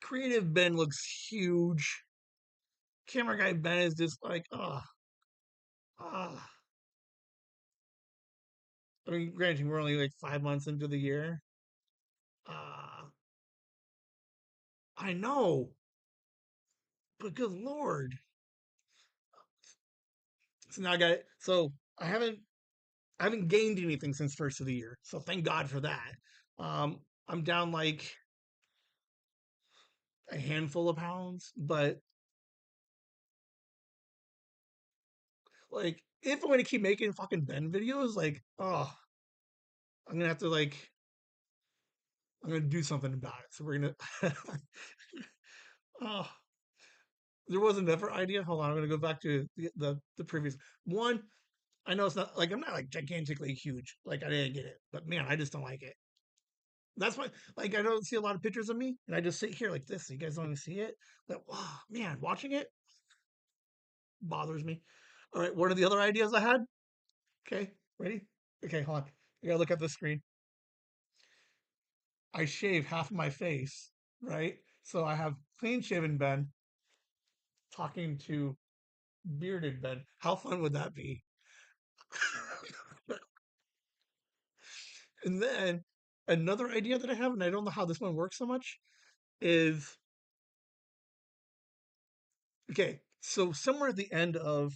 Creative Ben looks huge. Camera guy Ben is just like, ah. I mean, granted, we're only like 5 months into the year. Uh, I know, but good lord. So now I got it. So I haven't gained anything since first of the year. So thank God for that. I'm down like a handful of pounds, but like if I'm gonna keep making fucking Ben videos, like I'm gonna have to I'm gonna do something about it. So we're gonna oh there was another idea. Hold on, I'm gonna go back to the previous one. I know it's not like I'm not like gigantically huge. Like I didn't get it, but man, I just don't like it. That's why, like, I don't see a lot of pictures of me, and I just sit here like this. So you guys don't even see it. But wow, man, watching it bothers me. All right, what are the other ideas I had? Okay, ready? Okay, hold on. I gotta look at the screen. I shave half of my face, right? So I have clean shaven Ben talking to bearded Ben. How fun would that be? And then another idea that I have, and I don't know how this one works so much, is okay. So somewhere at the end of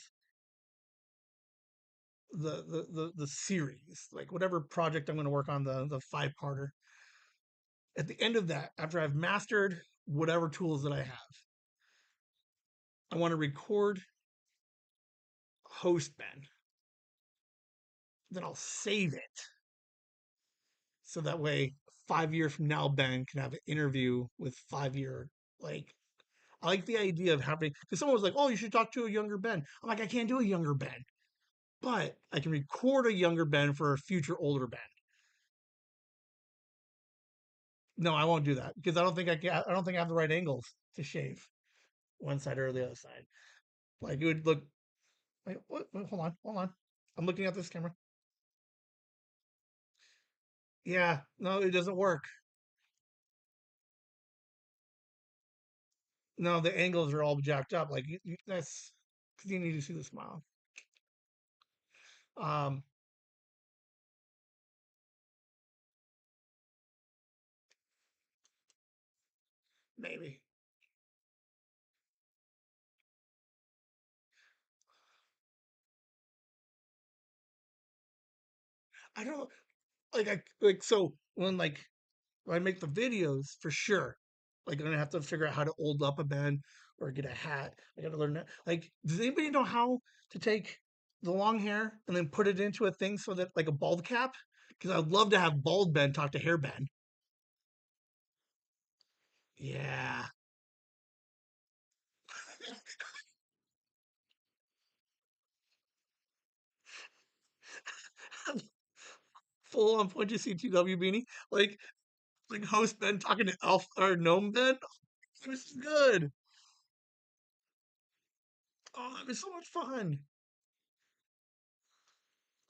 the series, like whatever project I'm going to work on, the 5-parter. At the end of that, after I've mastered whatever tools that I have, I want to record host Ben. Then I'll save it so that way 5 years from now Ben can have an interview with 5-year like. I like the idea of having because someone was like, "Oh, you should talk to a younger Ben." I'm like, I can't do a younger Ben, but I can record a younger Ben for a future older Ben. No, I won't do that because I don't think I can. I don't think I have the right angles to shave one side or the other side. Like it would look. Wait, what? Wait, hold on, hold on. I'm looking at this camera. Yeah, no, it doesn't work. No, the angles are all jacked up. Like that's because you need to see the smile. Um, maybe I don't like so when I make the videos for sure. Like I'm gonna have to figure out how to hold up a bend or get a hat. I gotta learn that. Like, does anybody know how to take the long hair and then put it into a thing so that like a bald cap? Because I'd love to have bald Ben talk to hair Ben. Yeah. Full on pointy CTW beanie. Like host Ben talking to Elf or Gnome Ben. This is good. Oh, that was so much fun.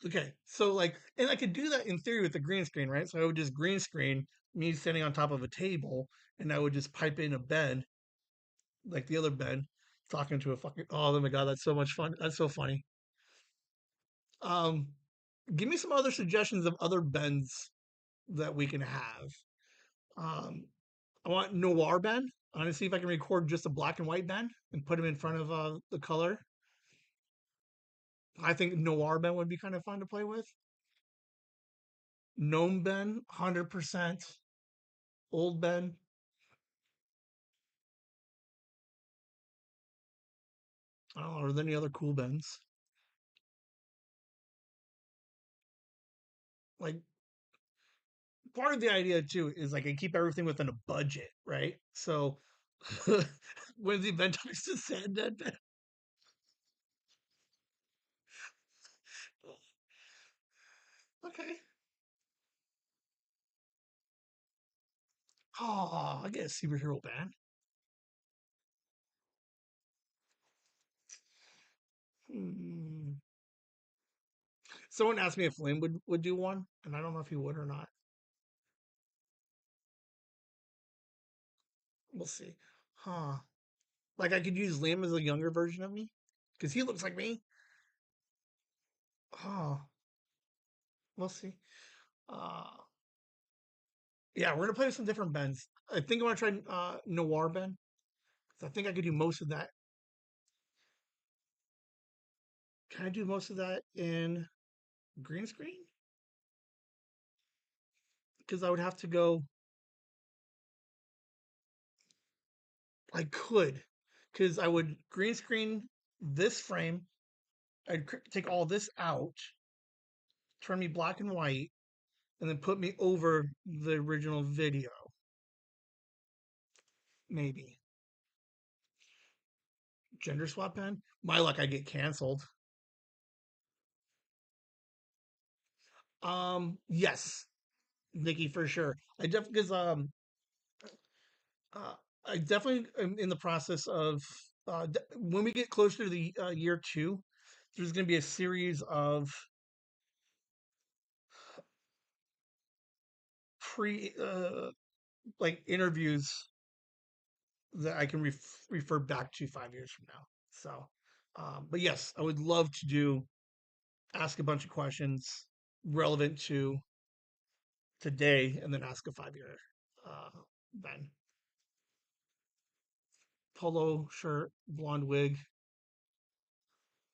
Okay, so and I could do that in theory with the green screen, right? So I would just green screen me standing on top of a table, and I would just pipe in a bed, like the other bed, talking to a fucking. Oh my god, that's so much fun. That's so funny. Um, Give me some other suggestions of other bends that we can have. Um, I want noir bend. I want to see if I can record just a black and white bend and put them in front of the color. I think noir bend would be kind of fun to play with. Gnome bend, 100%. Old bend. I don't know. Are there any other cool bends? Like part of the idea too is like I keep everything within a budget, right? So when the event talks to sand bend, okay. Oh, I get a superhero band. Hmm. Someone asked me if Lynn would do one, and I don't know if he would or not. We'll see. Huh. Like I could use Liam as a younger version of me because he looks like me. Oh, we'll see. Uh, yeah, we're gonna play with some different bends. I think I want to try Noir bend. I think I could do most of that. Can I do most of that in green screen? Because I would have to go. I could, because I would green screen this frame. I'd take all this out, turn me black and white, and then put me over the original video. Maybe gender swap pen. My luck, I get canceled. Yes, Nikki, for sure. I definitely because uh, I definitely am in the process of when we get closer to the year two, there's going to be a series of pre like interviews that I can refer back to 5 years from now. So, but yes, I would love to do ask a bunch of questions relevant to today, and then ask a 5 year Ben. Polo shirt, blonde wig,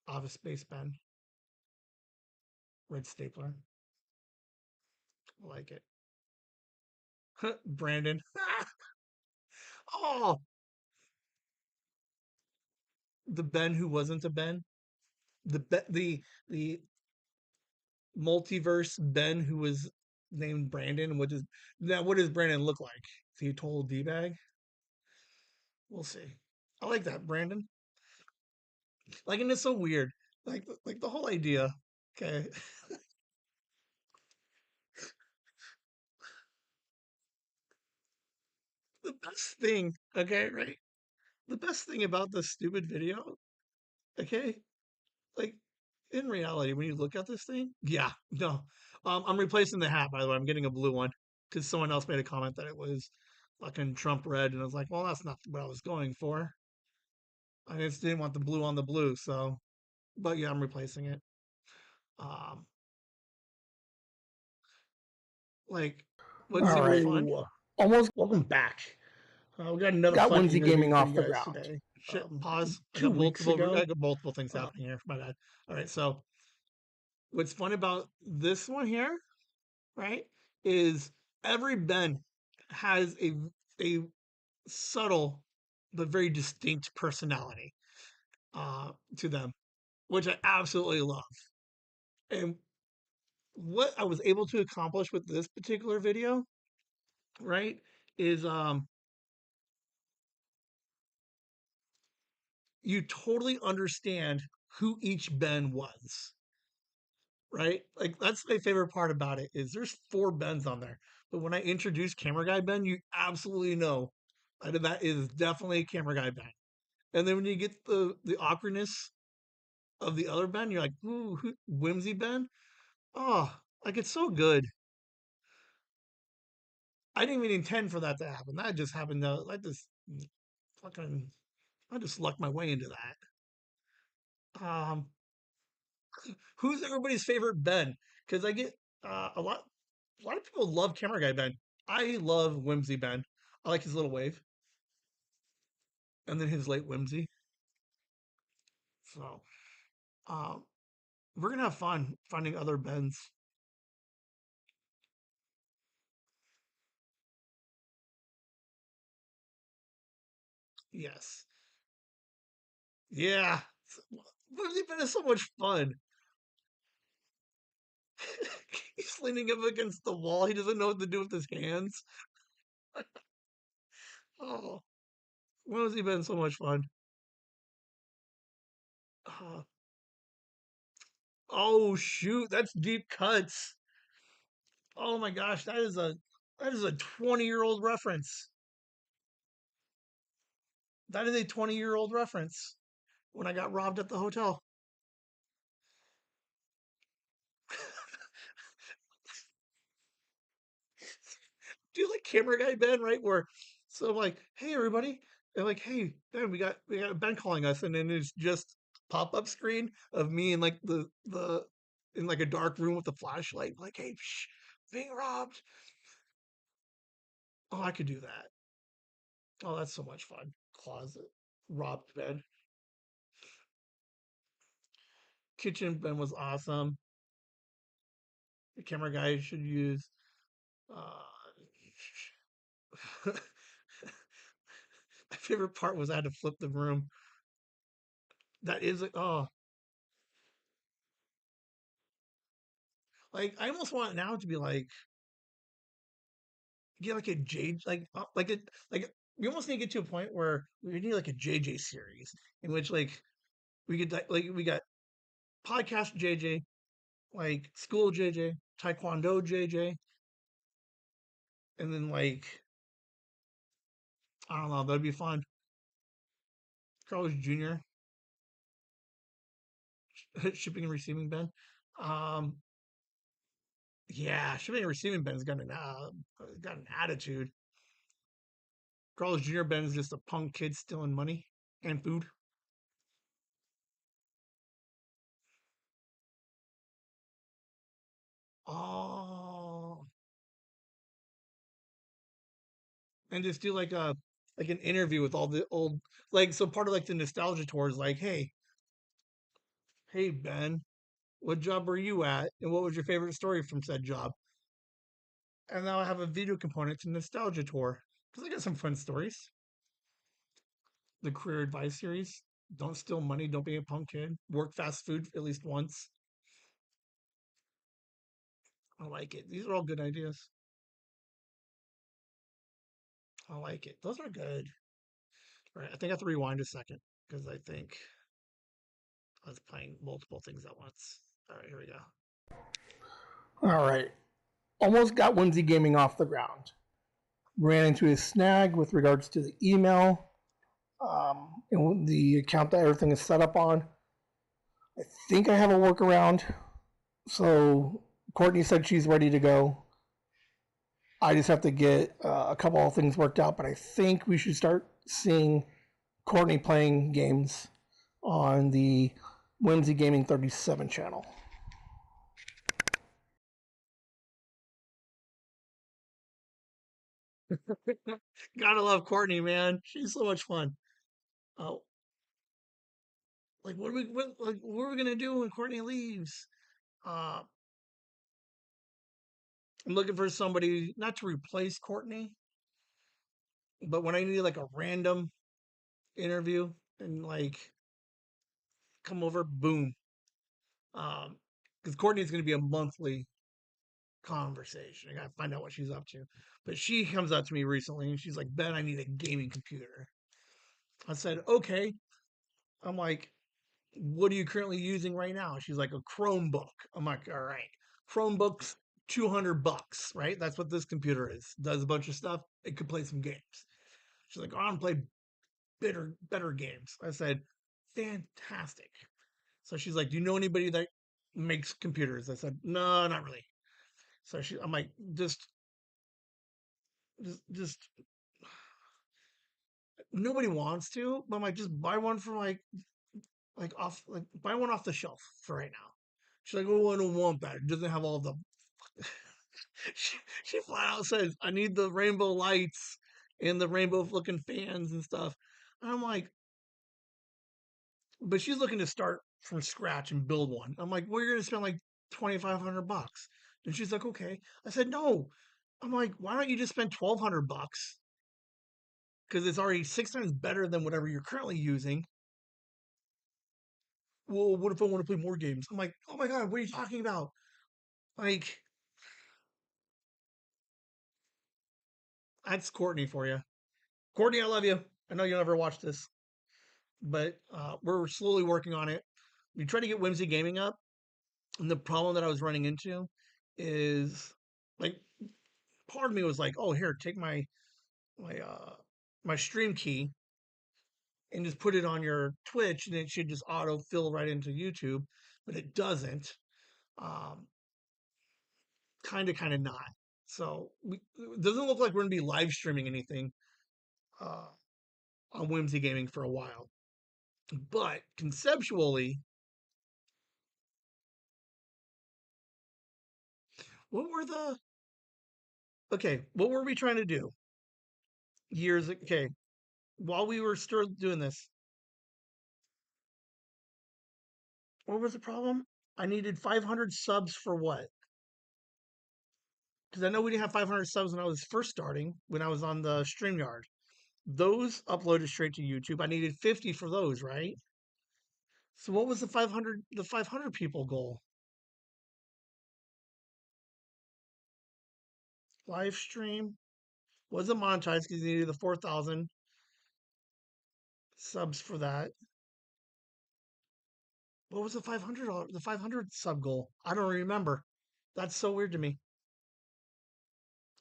office space Ben, red stapler. I like it. Brandon. Oh, the Ben who wasn't a Ben. The multiverse Ben who was named Brandon. What does Brandon look like? Is he a total D bag? We'll see. I like that, Brandon. Like, and it's so weird. Like the whole idea. Okay, the best thing. Okay, right. The best thing about this stupid video. Okay, like in reality, when you look at this thing, yeah, no. I'm replacing the hat, by the way. I'm getting a blue one because someone else made a comment that it was fucking Trump red, and I was like, well, that's not what I was going for. I just didn't want the blue on the blue, so. But yeah, I'm replacing it. Um, like, what's All super right. fun? Almost Welcome back. We got another got fun Whimsy interview gaming for off you the guys ground. today. Shit, pause. I 2 weeks ago. got multiple things happening here. My bad. All right, so what's fun about this one here, right, is every Ben has a subtle but very distinct personality to them, which I absolutely love. And what I was able to accomplish with this particular video, right, is you totally understand who each Ben was, right? Like that's my favorite part about it is there's 4 Bens on there, but when I introduce Camera Guy Ben, you absolutely know that is definitely Camera Guy Ben. And then when you get the awkwardness of the other Ben, you're like, ooh, Whimsy Ben. Oh, like it's so good. I didn't even intend for that to happen. That just happened. Like this fucking. I just lucked my way into that. Who's everybody's favorite Ben? Because I get a lot of people love Camera Guy Ben. I love Whimsy Ben. I like his little wave, and then his late whimsy. So, um, we're gonna have fun finding other Bens. Yes, yeah. Whimsy Ben is so much fun. He's leaning up against the wall. He doesn't know what to do with his hands. Oh, Whimsy Ben so much fun. Uh, oh shoot, that's deep cuts. Oh my gosh, that is a 20-year-old reference. That is a 20-year-old reference. When I got robbed at the hotel. Do you like Camera Guy Ben, right? Where so I'm like, hey everybody. They're like, hey, Ben, we got Ben calling us, and then it's just pop-up screen of me in like the in like a dark room with a flashlight, like, hey, shh, being robbed. Oh, I could do that. Oh, that's so much fun. Closet. Robbed Ben. Kitchen Ben was awesome. The Camera Guy should use uh my favorite part was I had to flip the room. That is like, oh, like I almost want it now to be like get like a J like we almost need to get to a point where we need like a JJ series in which like we could like we got podcast JJ, like school JJ, taekwondo JJ, and then like I don't know, that'd be fun. Carlos Jr. shipping and receiving Ben. Um, yeah, shipping and receiving Ben's got an attitude. Carlos Jr. Ben is just a punk kid stealing money and food. Oh, and just do like an interview with all the old like so part of like the nostalgia tour is like, hey Ben, what job were you at, and what was your favorite story from said job? And now I have a video component to nostalgia tour because I got some fun stories. The career advice series. Don't steal money. Don't be a punk kid. Work fast food at least once. I like it. These are all good ideas. I like it. Those are good. All right. I think I have to rewind a second because I think I was playing multiple things at once. All right. Here we go. All right. Almost got Whimsy gaming off the ground. Ran into a snag with regards to the email and the account that everything is set up on. I think I have a workaround. So Courtney said she's ready to go. I just have to get a couple of things worked out, but I think we should start seeing Courtney playing games on the Whimsy Gaming 37 channel. Gotta love Courtney, man. She's so much fun. Oh, like what are we gonna do when Courtney leaves? Uh, I'm looking for somebody not to replace Courtney, but when I need like a random interview and like come over, boom. Because Courtney's gonna be a monthly conversation. I gotta find out what she's up to. But she comes up to me recently and she's like, Ben, I need a gaming computer. I said, okay. I'm like, what are you currently using right now? She's like, a Chromebook. I'm like, all right. Chromebook's $200, right? That's what this computer is. Does a bunch of stuff. It could play some games. She's like, oh, I want to play better games. I said, fantastic. So she's like, do you know anybody that makes computers? I said, no, not really. I'm like, just nobody wants to, but I'm like, just buy one from like buy one off the shelf for right now. She's like, oh, I don't want that. It doesn't have all the. she flat out says, I need the rainbow lights and the rainbow looking fans and stuff. And I'm like, but she's looking to start from scratch and build one. I'm like, well, you're gonna spend like $2,500. And she's like, okay. I said, no. I'm like, why don't you just spend $1,200? Because it's already 6 times better than whatever you're currently using. Well, what if I want to play more games? I'm like, oh my God, what are you talking about? Like, that's Courtney for you. Courtney, I love you. I know you'll never watch this, but we're slowly working on it. We try to get Whimsy Gaming up, and the problem that I was running into is like part of me was like, oh, here, take my my stream key and just put it on your Twitch, and it should just auto fill right into YouTube, but it doesn't. Um, kind of not. So it doesn't look like we're gonna be live streaming anything uh, on Whimsy Gaming for a while. But conceptually, what were the okay? What were we trying to do years? Okay, while we were still doing this, what was the problem? I needed 500 subs for what? Because I know we didn't have 500 subs when I was first starting, when I was on the StreamYard. Those uploaded straight to YouTube. I needed 50 for those, right? So what was the 500 people goal? Live stream wasn't monetized because you needed the 4,000 subs for that. What was the 500 sub goal? I don't remember. That's so weird to me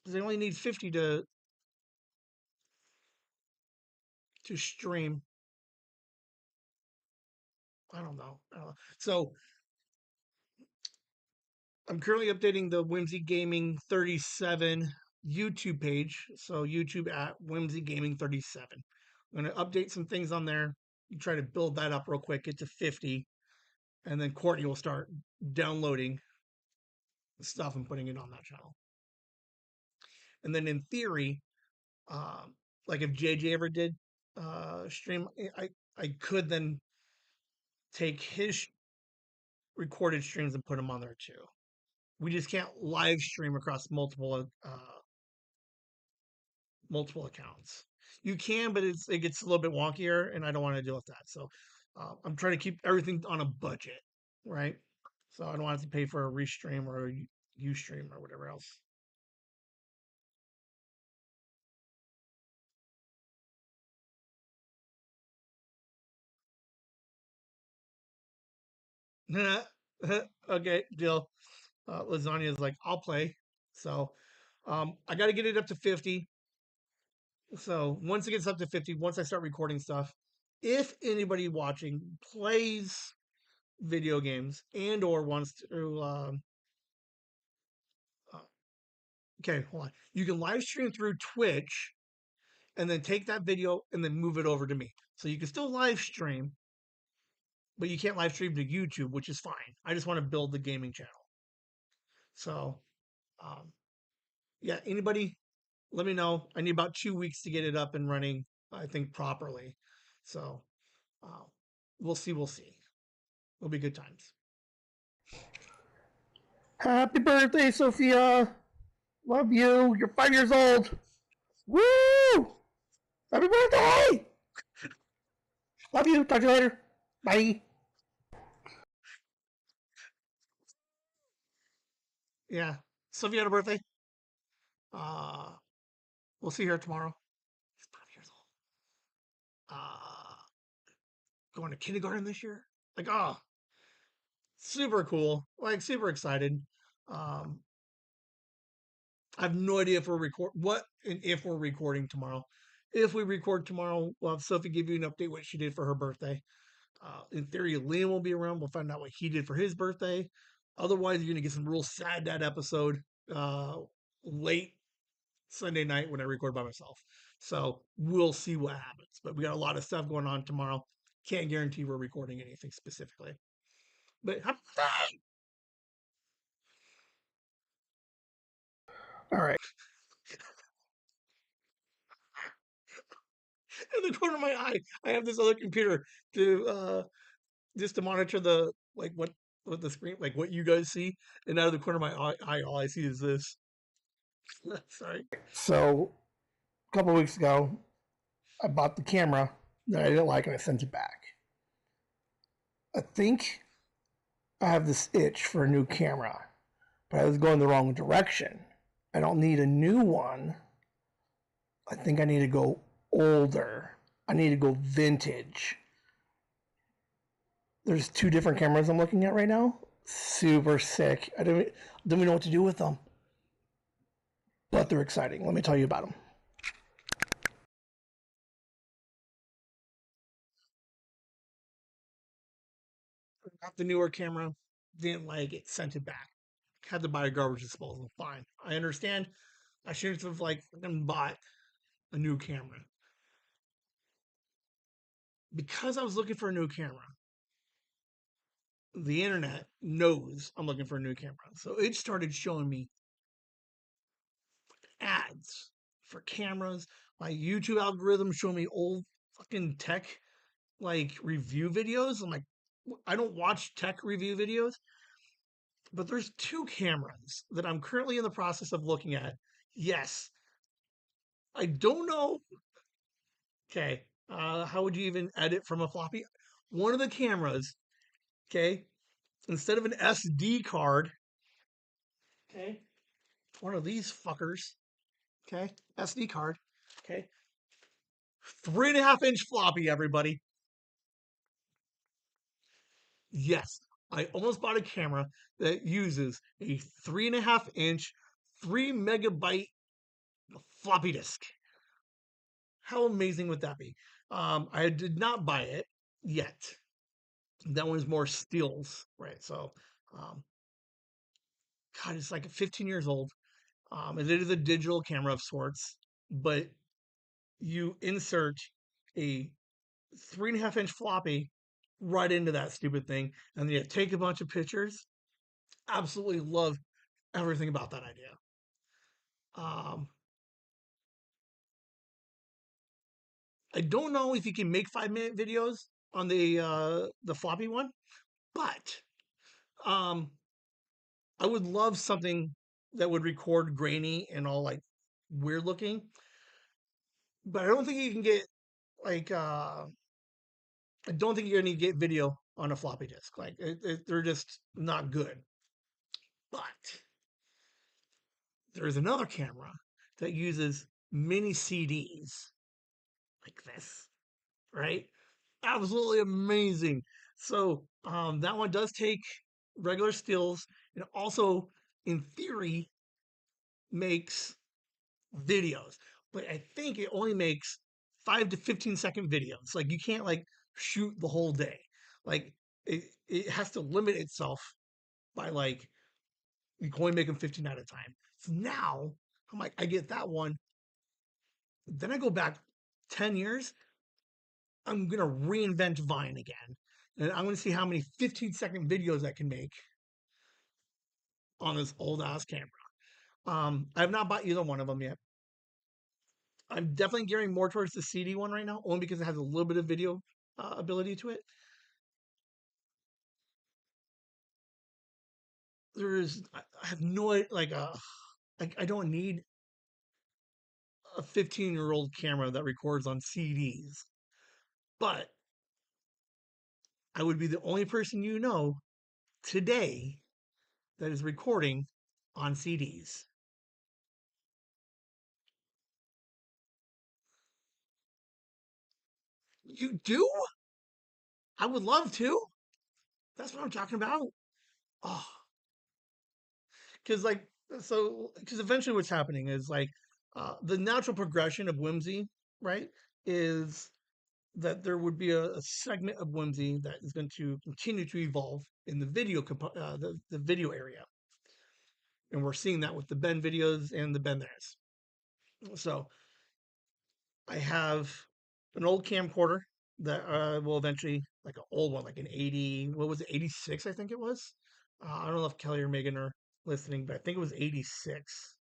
because they only need 50 to stream. I don't know. So I'm currently updating the Whimsy Gaming 37 YouTube page. So YouTube at Whimsy Gaming 37. I'm going to update some things on there. Try to build that up real quick, get to 50, and then Courtney will start downloading stuff and putting it on that channel. And then in theory, like if JJ ever did stream, I could then take his recorded streams and put them on there too. We just can't live stream across multiple accounts. You can, but it gets a little bit wonkier, and I don't want to deal with that. So I'm trying to keep everything on a budget, right? So I don't want to pay for a restream or a Ustream or whatever else. Okay, deal. Lasagna is like, I'll play. So I got to get it up to 50. So once it gets up to 50, once I start recording stuff, if anybody watching plays video games and or wants to okay, hold on. You can live stream through Twitch and then take that video and then move it over to me. So you can still live stream, but you can't live stream to YouTube, which is fine. I just want to build the gaming channel. So, um, yeah, anybody, let me know. I need about 2 weeks to get it up and running, I think, properly. So, uh, we'll see. We'll see. It'll be good times. Happy birthday, Sophia. Love you. You're 5 years old. Woo! Happy birthday! Love you. Talk to you later. Bye. Yeah. Sophia had a birthday. Uh, we'll see her tomorrow. She's 5 years old. Going to kindergarten this year. Like, oh, super cool. Like, super excited. Um, I have no idea if we're recording tomorrow. If we record tomorrow, we'll have Sophie give you an update what she did for her birthday. In theory, Liam will be around. We'll find out what he did for his birthday. Otherwise, you're gonna get some real sad dad episode uh, late Sunday night when I record by myself. So we'll see what happens. But we got a lot of stuff going on tomorrow. Can't guarantee we're recording anything specifically. But happy birthday! All right. In the corner of my eye, I have this other computer to just to monitor the like what the screen like what you guys see, and out of the corner of my eye all I see is this. Sorry. So, a couple weeks ago, I bought the camera that I didn't like and I sent it back. I think I have this itch for a new camera, but I was going the wrong direction. I don't need a new one. I think I need to go older. I need to go vintage. There's 2 different cameras I'm looking at right now. Super sick. I don't even know what to do with them. But they're exciting. Let me tell you about them. Got the newer camera, didn't like it, sent it back. Had to buy a garbage disposal. Fine, I understand. I should have like fucking bought a new camera because I was looking for a new camera. The internet knows I'm looking for a new camera, so it started showing me ads for cameras. My YouTube algorithm showed me old fucking tech like review videos. I'm like, I don't watch tech review videos, but there's 2 cameras that I'm currently in the process of looking at. Yes, I don't know. Okay, how would you even edit from a floppy? One of the cameras, okay, instead of an SD card, okay, one of these fuckers, okay, SD card, okay, 3.5 inch floppy, everybody. Yes, I almost bought a camera that uses a 3.5 inch, 3 megabyte floppy disk. How amazing would that be? I did not buy it yet. That one's more stills, right? So, um, God, it's like 15 years old. And it is a digital camera of sorts, but you insert a 3.5 inch floppy right into that stupid thing, and then you take a bunch of pictures. Absolutely love everything about that idea. Um, I don't know if you can make 5 minute videos on the floppy one, but um, I would love something that would record grainy and all like weird looking. But I don't think you can get like I don't think you're gonna get video on a floppy disk. Like they're just not good. But there is another camera that uses mini CDs like this, right? Absolutely amazing. So that one does take regular stills. It also, in theory, makes videos, but I think it only makes 5 to 15 second videos. Like you can't like shoot the whole day. Like it has to limit itself by like you can only make them 15 at a time. So now I'm like, I get that one. Then I go back 10 years. I'm gonna reinvent Vine again, and I'm gonna see how many 15-second videos I can make on this old ass camera. I have not bought either one of them yet. I'm definitely gearing more towards the CD one right now, only because it has a little bit of video ability to it. I have no like I don't need a 15-year-old camera that records on CDs, but I would be the only person today that is recording on CDs. You do? I would love to. That's what I'm talking about. Oh, because like because eventually what's happening is like the natural progression of Whimsy, right, is that there would be a segment of Whimsy that is going to continue to evolve in the the video area, and we're seeing that with the Ben videos and the Ben theirs. So I have an old camcorder that will eventually, like an old one, like an 80, what was it, 86, I think it was. I don't know if Kelly or Megan are listening, but I think it was 86,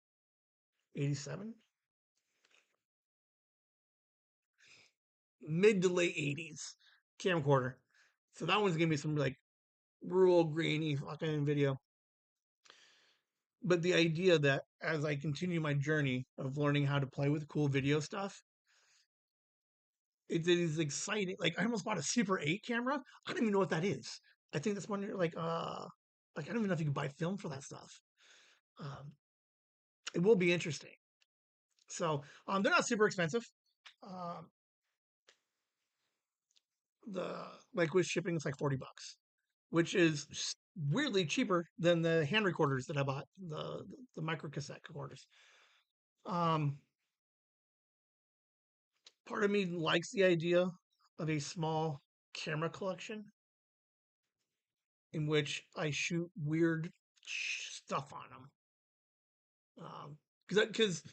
87, mid to late 80s camcorder. So that one's gonna be some like rural, grainy fucking video. But the idea that as I continue my journey of learning how to play with cool video stuff, it is exciting. Like I almost bought a Super 8 camera. I don't even know what that is. I think that's one you're like I don't even know if you can buy film for that stuff. Um, it will be interesting. So they're not super expensive. Um, the like with shipping, it's like $40, which is weirdly cheaper than the hand recorders that I bought, the micro cassette recorders. Um, Part of me likes the idea of a small camera collection in which I shoot weird stuff on them. Because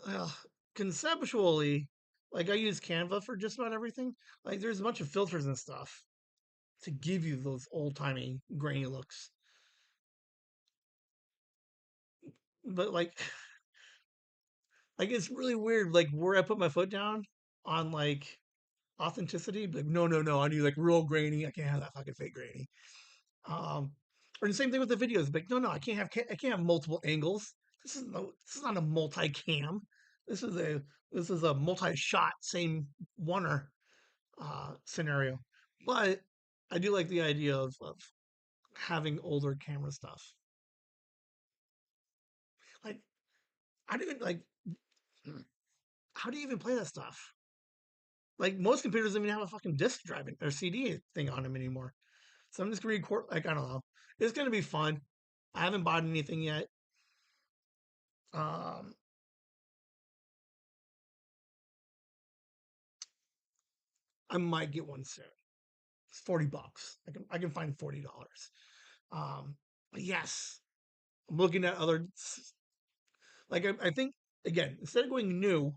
uh, conceptually, like I use Canva for just about everything. Like there's a bunch of filters and stuff to give you those old timey grainy looks. But like it's really weird. Like where I put my foot down on like authenticity. Like no, I need like real grainy. I can't have that fucking fake grainy. Um, or the same thing with the videos. Like, no, I can't have multiple angles. This is not a multi-cam. This is a multi-shot, same oneer scenario. But I do like the idea of having older camera stuff. Like, I didn't like. How do you even play that stuff? Like most computers don't even have a fucking disk drive or CD thing on them anymore. So I'm just gonna record. Like I don't know. It's gonna be fun. I haven't bought anything yet. Um, I might get one soon. It's $40. I can find $40. But yes, I'm looking at other like I think again instead of going new,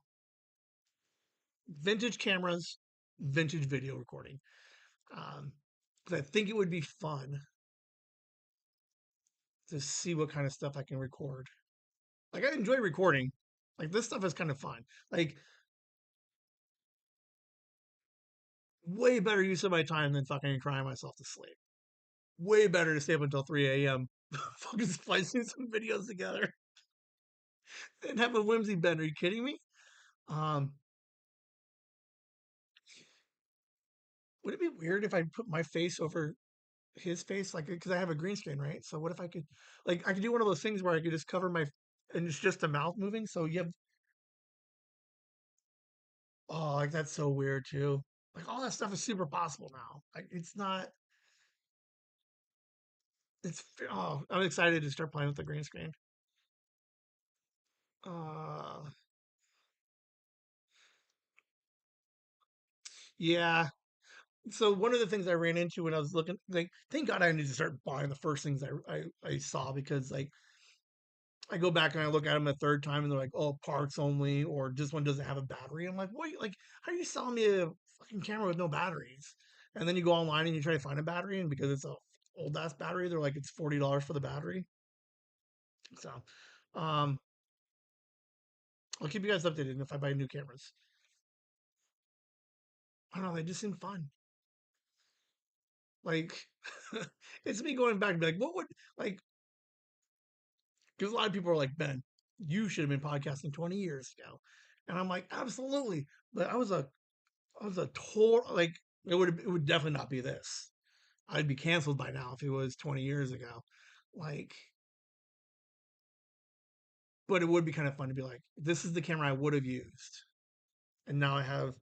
vintage cameras, vintage video recording. Um, because I think it would be fun to see what kind of stuff I can record. Like I enjoy recording. Like this stuff is kind of fun. Like way better use of my time than fucking crying myself to sleep. Way better to stay up until 3 a.m. fucking splicing some videos together and have a whimsy bend. Are you kidding me? Um, would it be weird if I put my face over his face? Like, because I have a green screen, right? So what if I could do one of those things where I could just cover and it's just a mouth moving. So you have, oh, like that's so weird too. Like all that stuff is super possible now. Like it's not, I'm excited to start playing with the green screen. Uh, yeah. So one of the things I ran into when I was looking, like, thank God I need to start buying the first things I saw, because like I go back and I look at them a third time and they're like, oh, parts only, or this one doesn't have a battery. I'm like, what? Like, how are you selling me a fucking camera with no batteries? And then you go online and you try to find a battery, and because it's a old ass battery, they're like, it's $40 for the battery. So, um, I'll keep you guys updated if I buy new cameras. I don't know, they just seem fun. Like, it's me going back and be like, what would, like, because a lot of people are like, Ben, you should have been podcasting 20 years ago. And I'm like, absolutely. But I was a total, like, it would definitely not be this. I'd be canceled by now if it was 20 years ago. Like, but it would be kind of fun to be like, this is the camera I would have used. And now I have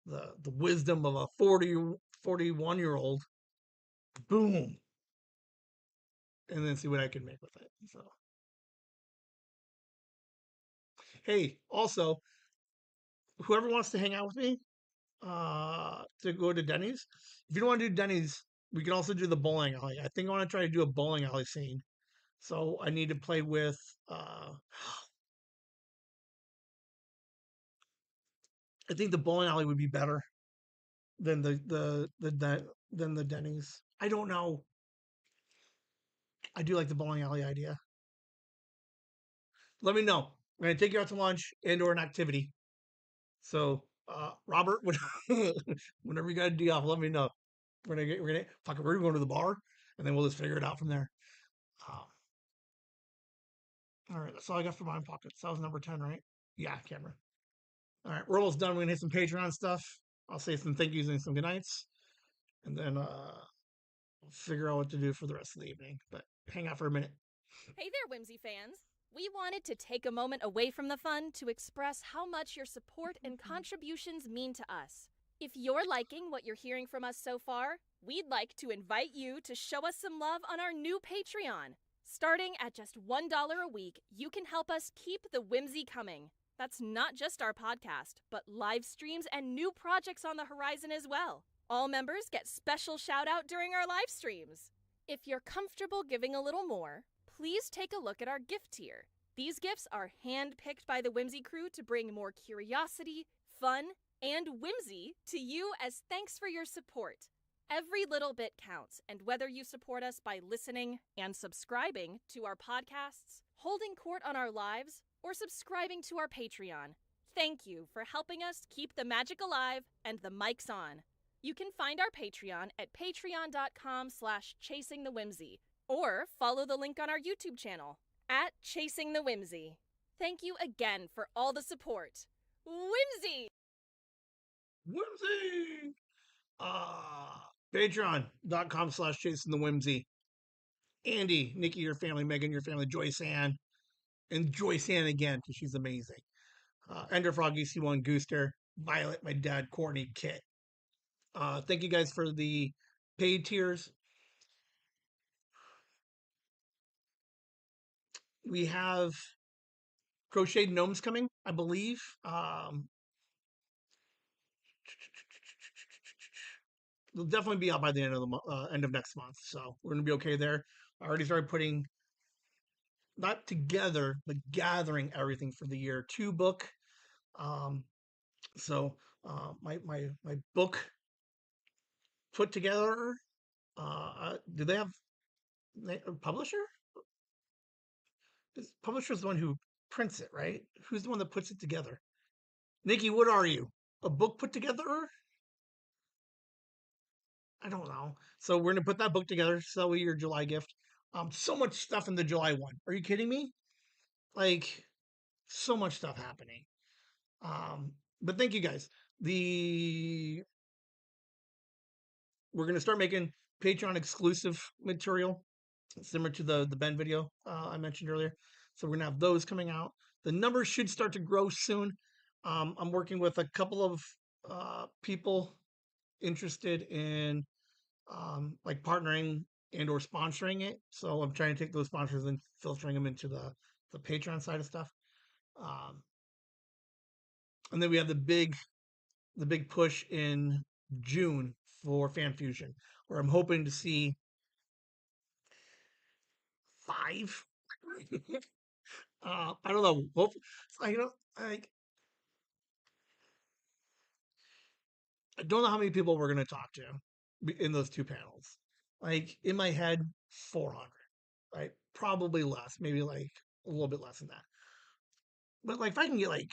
the wisdom of a 41 year old. Boom. And then see what I can make with it. So, hey, also, whoever wants to hang out with me, to go to Denny's. If you don't want to do Denny's, we can also do the bowling alley. I think I want to try to do a bowling alley scene. So I need to play with. I think the bowling alley would be better than than the Denny's. I don't know. I do like the bowling alley idea. Let me know. I'm gonna take you out to lunch and or an activity. So, Robert, whenever you got a D off, let me know. We're going to the bar, and then we'll just figure it out from there. Um, all right, that's all I got for my pockets. That was number 10, right? Yeah, camera. All right, we're almost done. We're gonna hit some Patreon stuff. I'll say some thank yous and some good nights, and then we'll figure out what to do for the rest of the evening. But hang out for a minute. Hey there, Whimsy fans! We wanted to take a moment away from the fun to express how much your support and contributions mean to us. If you're liking what you're hearing from us so far, we'd like to invite you to show us some love on our new Patreon. Starting at just $1 a week, you can help us keep the whimsy coming. That's not just our podcast, but live streams and new projects on the horizon as well. All members get special shout out during our live streams. If you're comfortable giving a little more, please take a look at our gift tier. These gifts are hand-picked by the Whimsy crew to bring more curiosity, fun, and whimsy to you as thanks for your support. Every little bit counts, and whether you support us by listening and subscribing to our podcasts, holding court on our lives, or subscribing to our Patreon, thank you for helping us keep the magic alive and the mics on. You can find our Patreon at patreon.com/chasingthewhimsy, or follow the link on our YouTube channel at Chasing the Whimsy. Thank you again for all the support. Whimsy! Whimsy! Patreon.com/chasing the whimsy. Andy, Nikki, your family, Megan, your family, Joyce Ann, and Joyce Ann again, because she's amazing. Ender Froggy, C1, Gooster, Violet, my dad, Courtney, Kit. Thank you guys for the paid tiers. We have crocheted gnomes coming, I believe. They'll definitely be out by the end of the end of next month, so we're gonna be okay there. I already started putting, not together, but gathering everything for the year two book. Um, so my book put together. Do they have a publisher? This publisher's the one who prints it, right? Who's the one that puts it together? Nikki, what are you? A book put together? I don't know. So we're gonna put that book together. Sell your July gift. So much stuff in the July one. Are you kidding me? Like, so much stuff happening. But thank you guys. We're gonna start making Patreon exclusive material, similar to the Ben video I mentioned earlier. So we're gonna have those coming out. The numbers should start to grow soon. I'm working with a couple of people interested in like partnering and or sponsoring it. So I'm trying to take those sponsors and filtering them into the Patreon side of stuff. Um, and then we have the big push in June for Fan Fusion, where I'm hoping to see 5. I don't know. Hope, you know, like I don't know how many people we're gonna talk to in those 2 panels. Like in my head, 400. Right? Probably less, maybe like a little bit less than that. But like if I can get like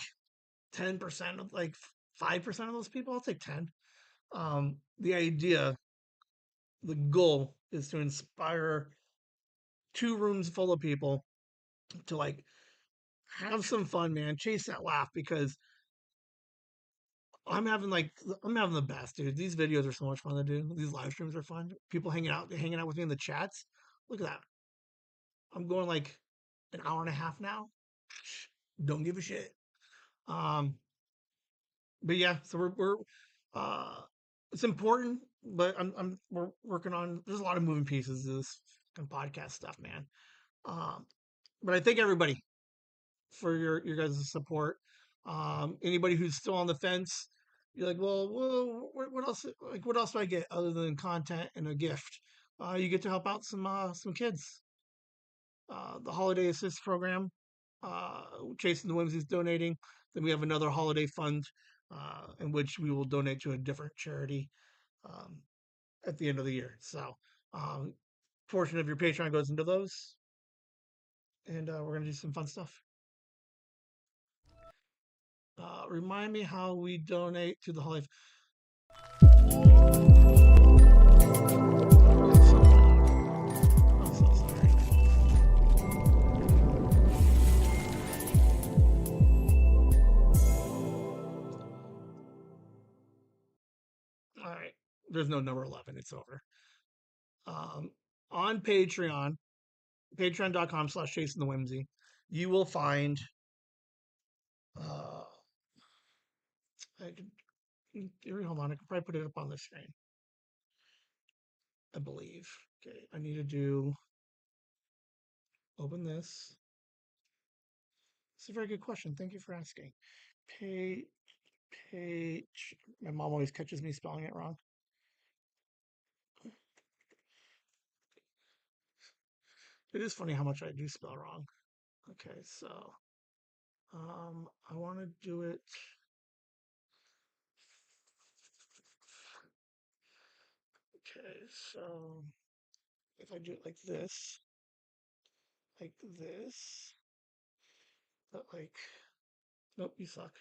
10% of like 5% of those people, I'll take 10. The idea, the goal is to inspire 2 rooms full of people to like have some fun, man. Chase that laugh because I'm having the best, dude. These videos are so much fun to do. These live streams are fun. People hanging out with me in the chats. Look at that. I'm going like an hour and a half now. Don't give a shit. Um, but yeah, so we're uh it's important, but we're working on there's a lot of moving pieces to this fucking podcast stuff, man. Um, but I thank everybody for your guys' support. Anybody who's still on the fence, you're like, well, what else? Like, what else do I get other than content and a gift? You get to help out some kids. The Holiday Assist Program, Chasing the Whimsy is donating. Then we have another holiday fund in which we will donate to a different charity um, at the end of the year. So, portion of your Patreon goes into those, and we're gonna do some fun stuff. Remind me how we donate to the holiday. I'm so sorry. All right, there's no number 11. It's over. On Patreon, patreon.com/chasing the whimsy, you will find I can, hold on, I can probably put it up on the screen. I believe. Okay, I need to open this. It's a very good question. Thank you for asking. Page. My mom always catches me spelling it wrong. It is funny how much I do spell wrong. Okay, so I want to do it. Okay, so if I do it like this, but like, nope, you suck.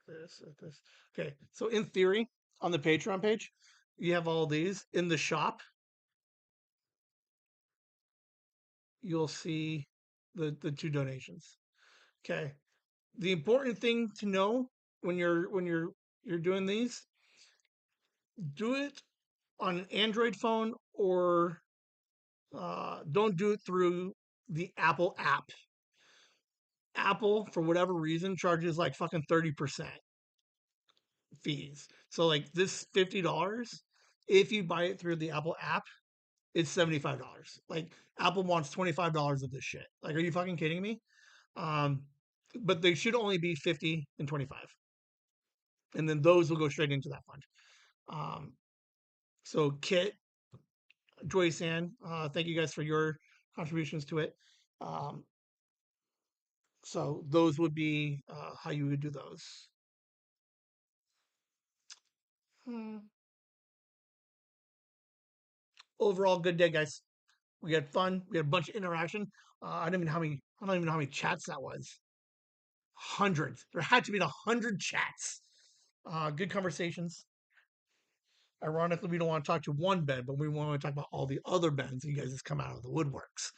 Like this. Okay, so in theory, on the Patreon page, you have all these. In the shop, you'll see the 2 donations. Okay, the important thing to know when you're doing these, do it on an Android phone or don't do it through the Apple app. Apple, for whatever reason, charges like fucking 30% fees. So like this $50, if you buy it through the Apple app, it's $75. Like Apple wants $25 of this shit. Like, are you fucking kidding me? Um, but they should only be 50 and 25. And then those will go straight into that fund. So Kit, Joyce Ann, thank you guys for your contributions to it. So those would be how you would do those. Overall, good day, guys. We had fun. We had a bunch of interaction. I don't even know how many chats that was. Hundreds. There had to be 100 chats. Good conversations. Ironically, we don't want to talk to one Ben, but we want to talk about all the other Bens you guys just come out of the woodworks.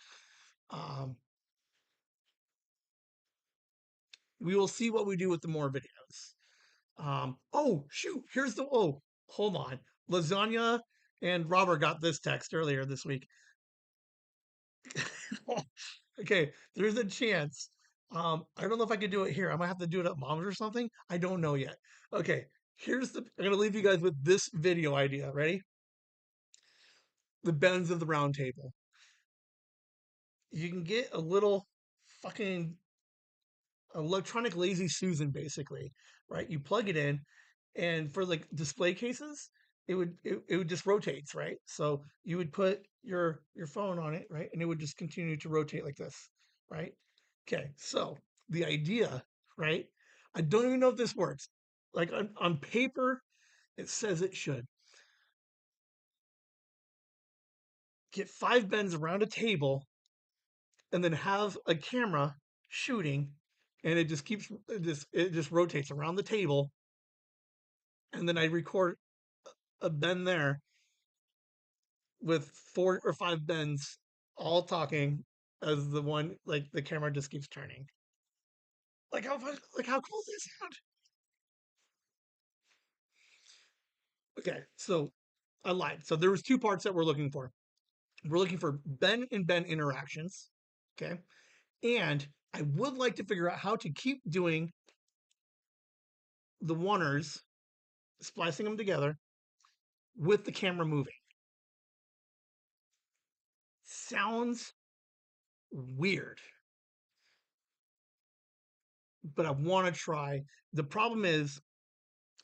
We will see what we do with the more videos. Oh, shoot. Hold on. Lasagna and Robert got this text earlier this week. Okay, there's a chance. I don't know if I could do it here. I might have to do it at mom's or something. I don't know yet. Okay, I'm gonna leave you guys with this video idea. Ready? The bends of the round table. You can get a little fucking electronic lazy Susan, basically, right? You plug it in, And for like display cases, it would just rotates, right? So you would put your phone on it, right? And it would just continue to rotate like this, right? Okay, so the idea, right? I don't even know if this works. Like on paper, it says it should. Get 5 bends around a table and then have a camera shooting, and it just rotates around the table, and then I record a bend there with 4 or 5 bends all talking as the one, like the camera just keeps turning. Like how cool is that? Okay, so I lied. So there was 2 parts that we're looking for. We're looking for Ben and Ben interactions. Okay. And I would like to figure out how to keep doing the oneers, splicing them together with the camera moving. Sounds weird, but I want to try. The problem is,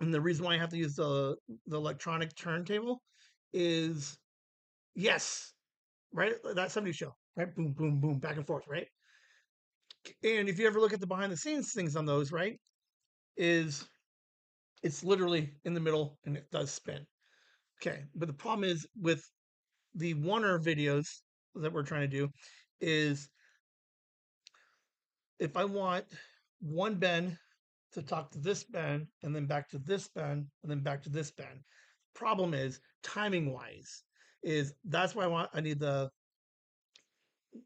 and the reason why I have to use the electronic turntable is, yes, right, that 70s show, right, boom, boom, boom, back and forth, right. And if you ever look at the behind the scenes things on those, right, is it's literally in the middle and it does spin. Okay, but the problem is with the oneer videos that we're trying to do is if I want one Ben to talk to this Ben and then back to this Ben and then back to this Ben. Problem is timing wise is that's why I need the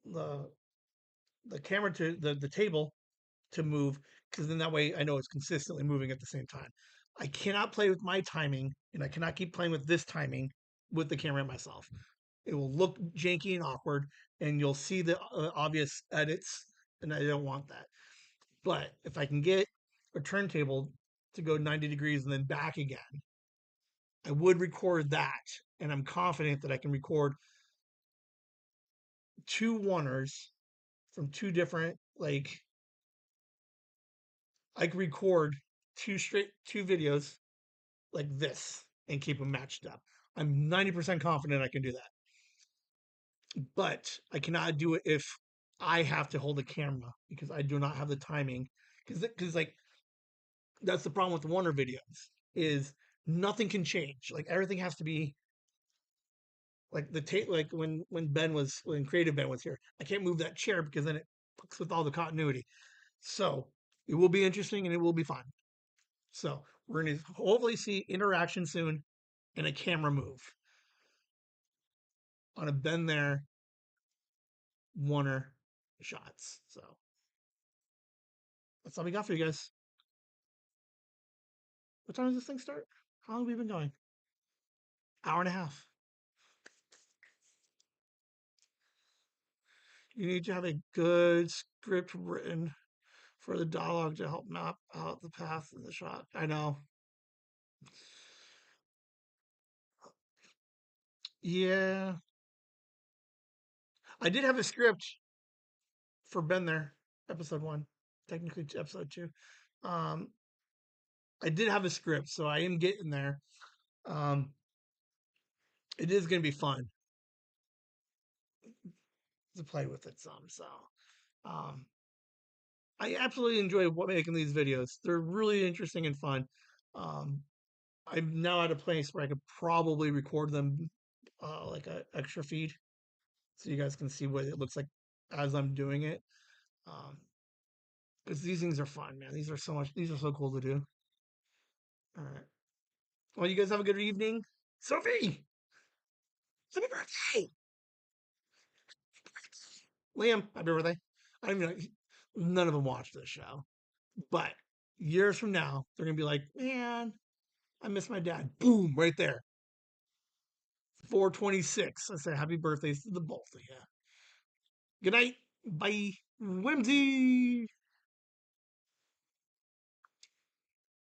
the camera to the table to move, because then that way I know it's consistently moving at the same time. I cannot play with my timing and I cannot keep playing with this timing with the camera myself. It will look janky and awkward and you'll see the obvious edits, and I don't want that. But if I can get a turntable to go 90 degrees and then back again, I would record that. And I'm confident that I can record 2 oneers from 2 different, like, I can record 2 videos like this and keep them matched up. I'm 90% confident I can do that. But I cannot do it if I have to hold a camera because I do not have the timing. Because like that's the problem with the Warner videos is nothing can change. Like everything has to be like like when creative Ben was here. I can't move that chair because then it fucks with all the continuity. So it will be interesting and it will be fun. So we're gonna hopefully see interaction soon and a camera move on a Ben there Warner shots. So that's all we got for you guys. What time does this thing start? How long have we been going? Hour and a half. You need to have a good script written for the dialogue to help map out the path in the shot. I know. Yeah. I did have a script for Ben there, episode 1, technically episode 2. Um, I did have a script, so I am getting there. Um, it is going to be fun to play with it some. So, um, I absolutely enjoy making these videos. They're really interesting and fun. Um, I'm now at a place where I could probably record them like an extra feed, so you guys can see what it looks like as I'm doing it. Because these things are fun, man. These are so much. These are so cool to do. All right. Well, you guys have a good evening. Sophie, happy birthday! Liam, happy birthday! I don't even know. None of them watch this show, but years from now, they're gonna be like, "Man, I miss my dad." Boom, right there. 426. I say happy birthdays to the both of you. Good night. Bye. Whimsy.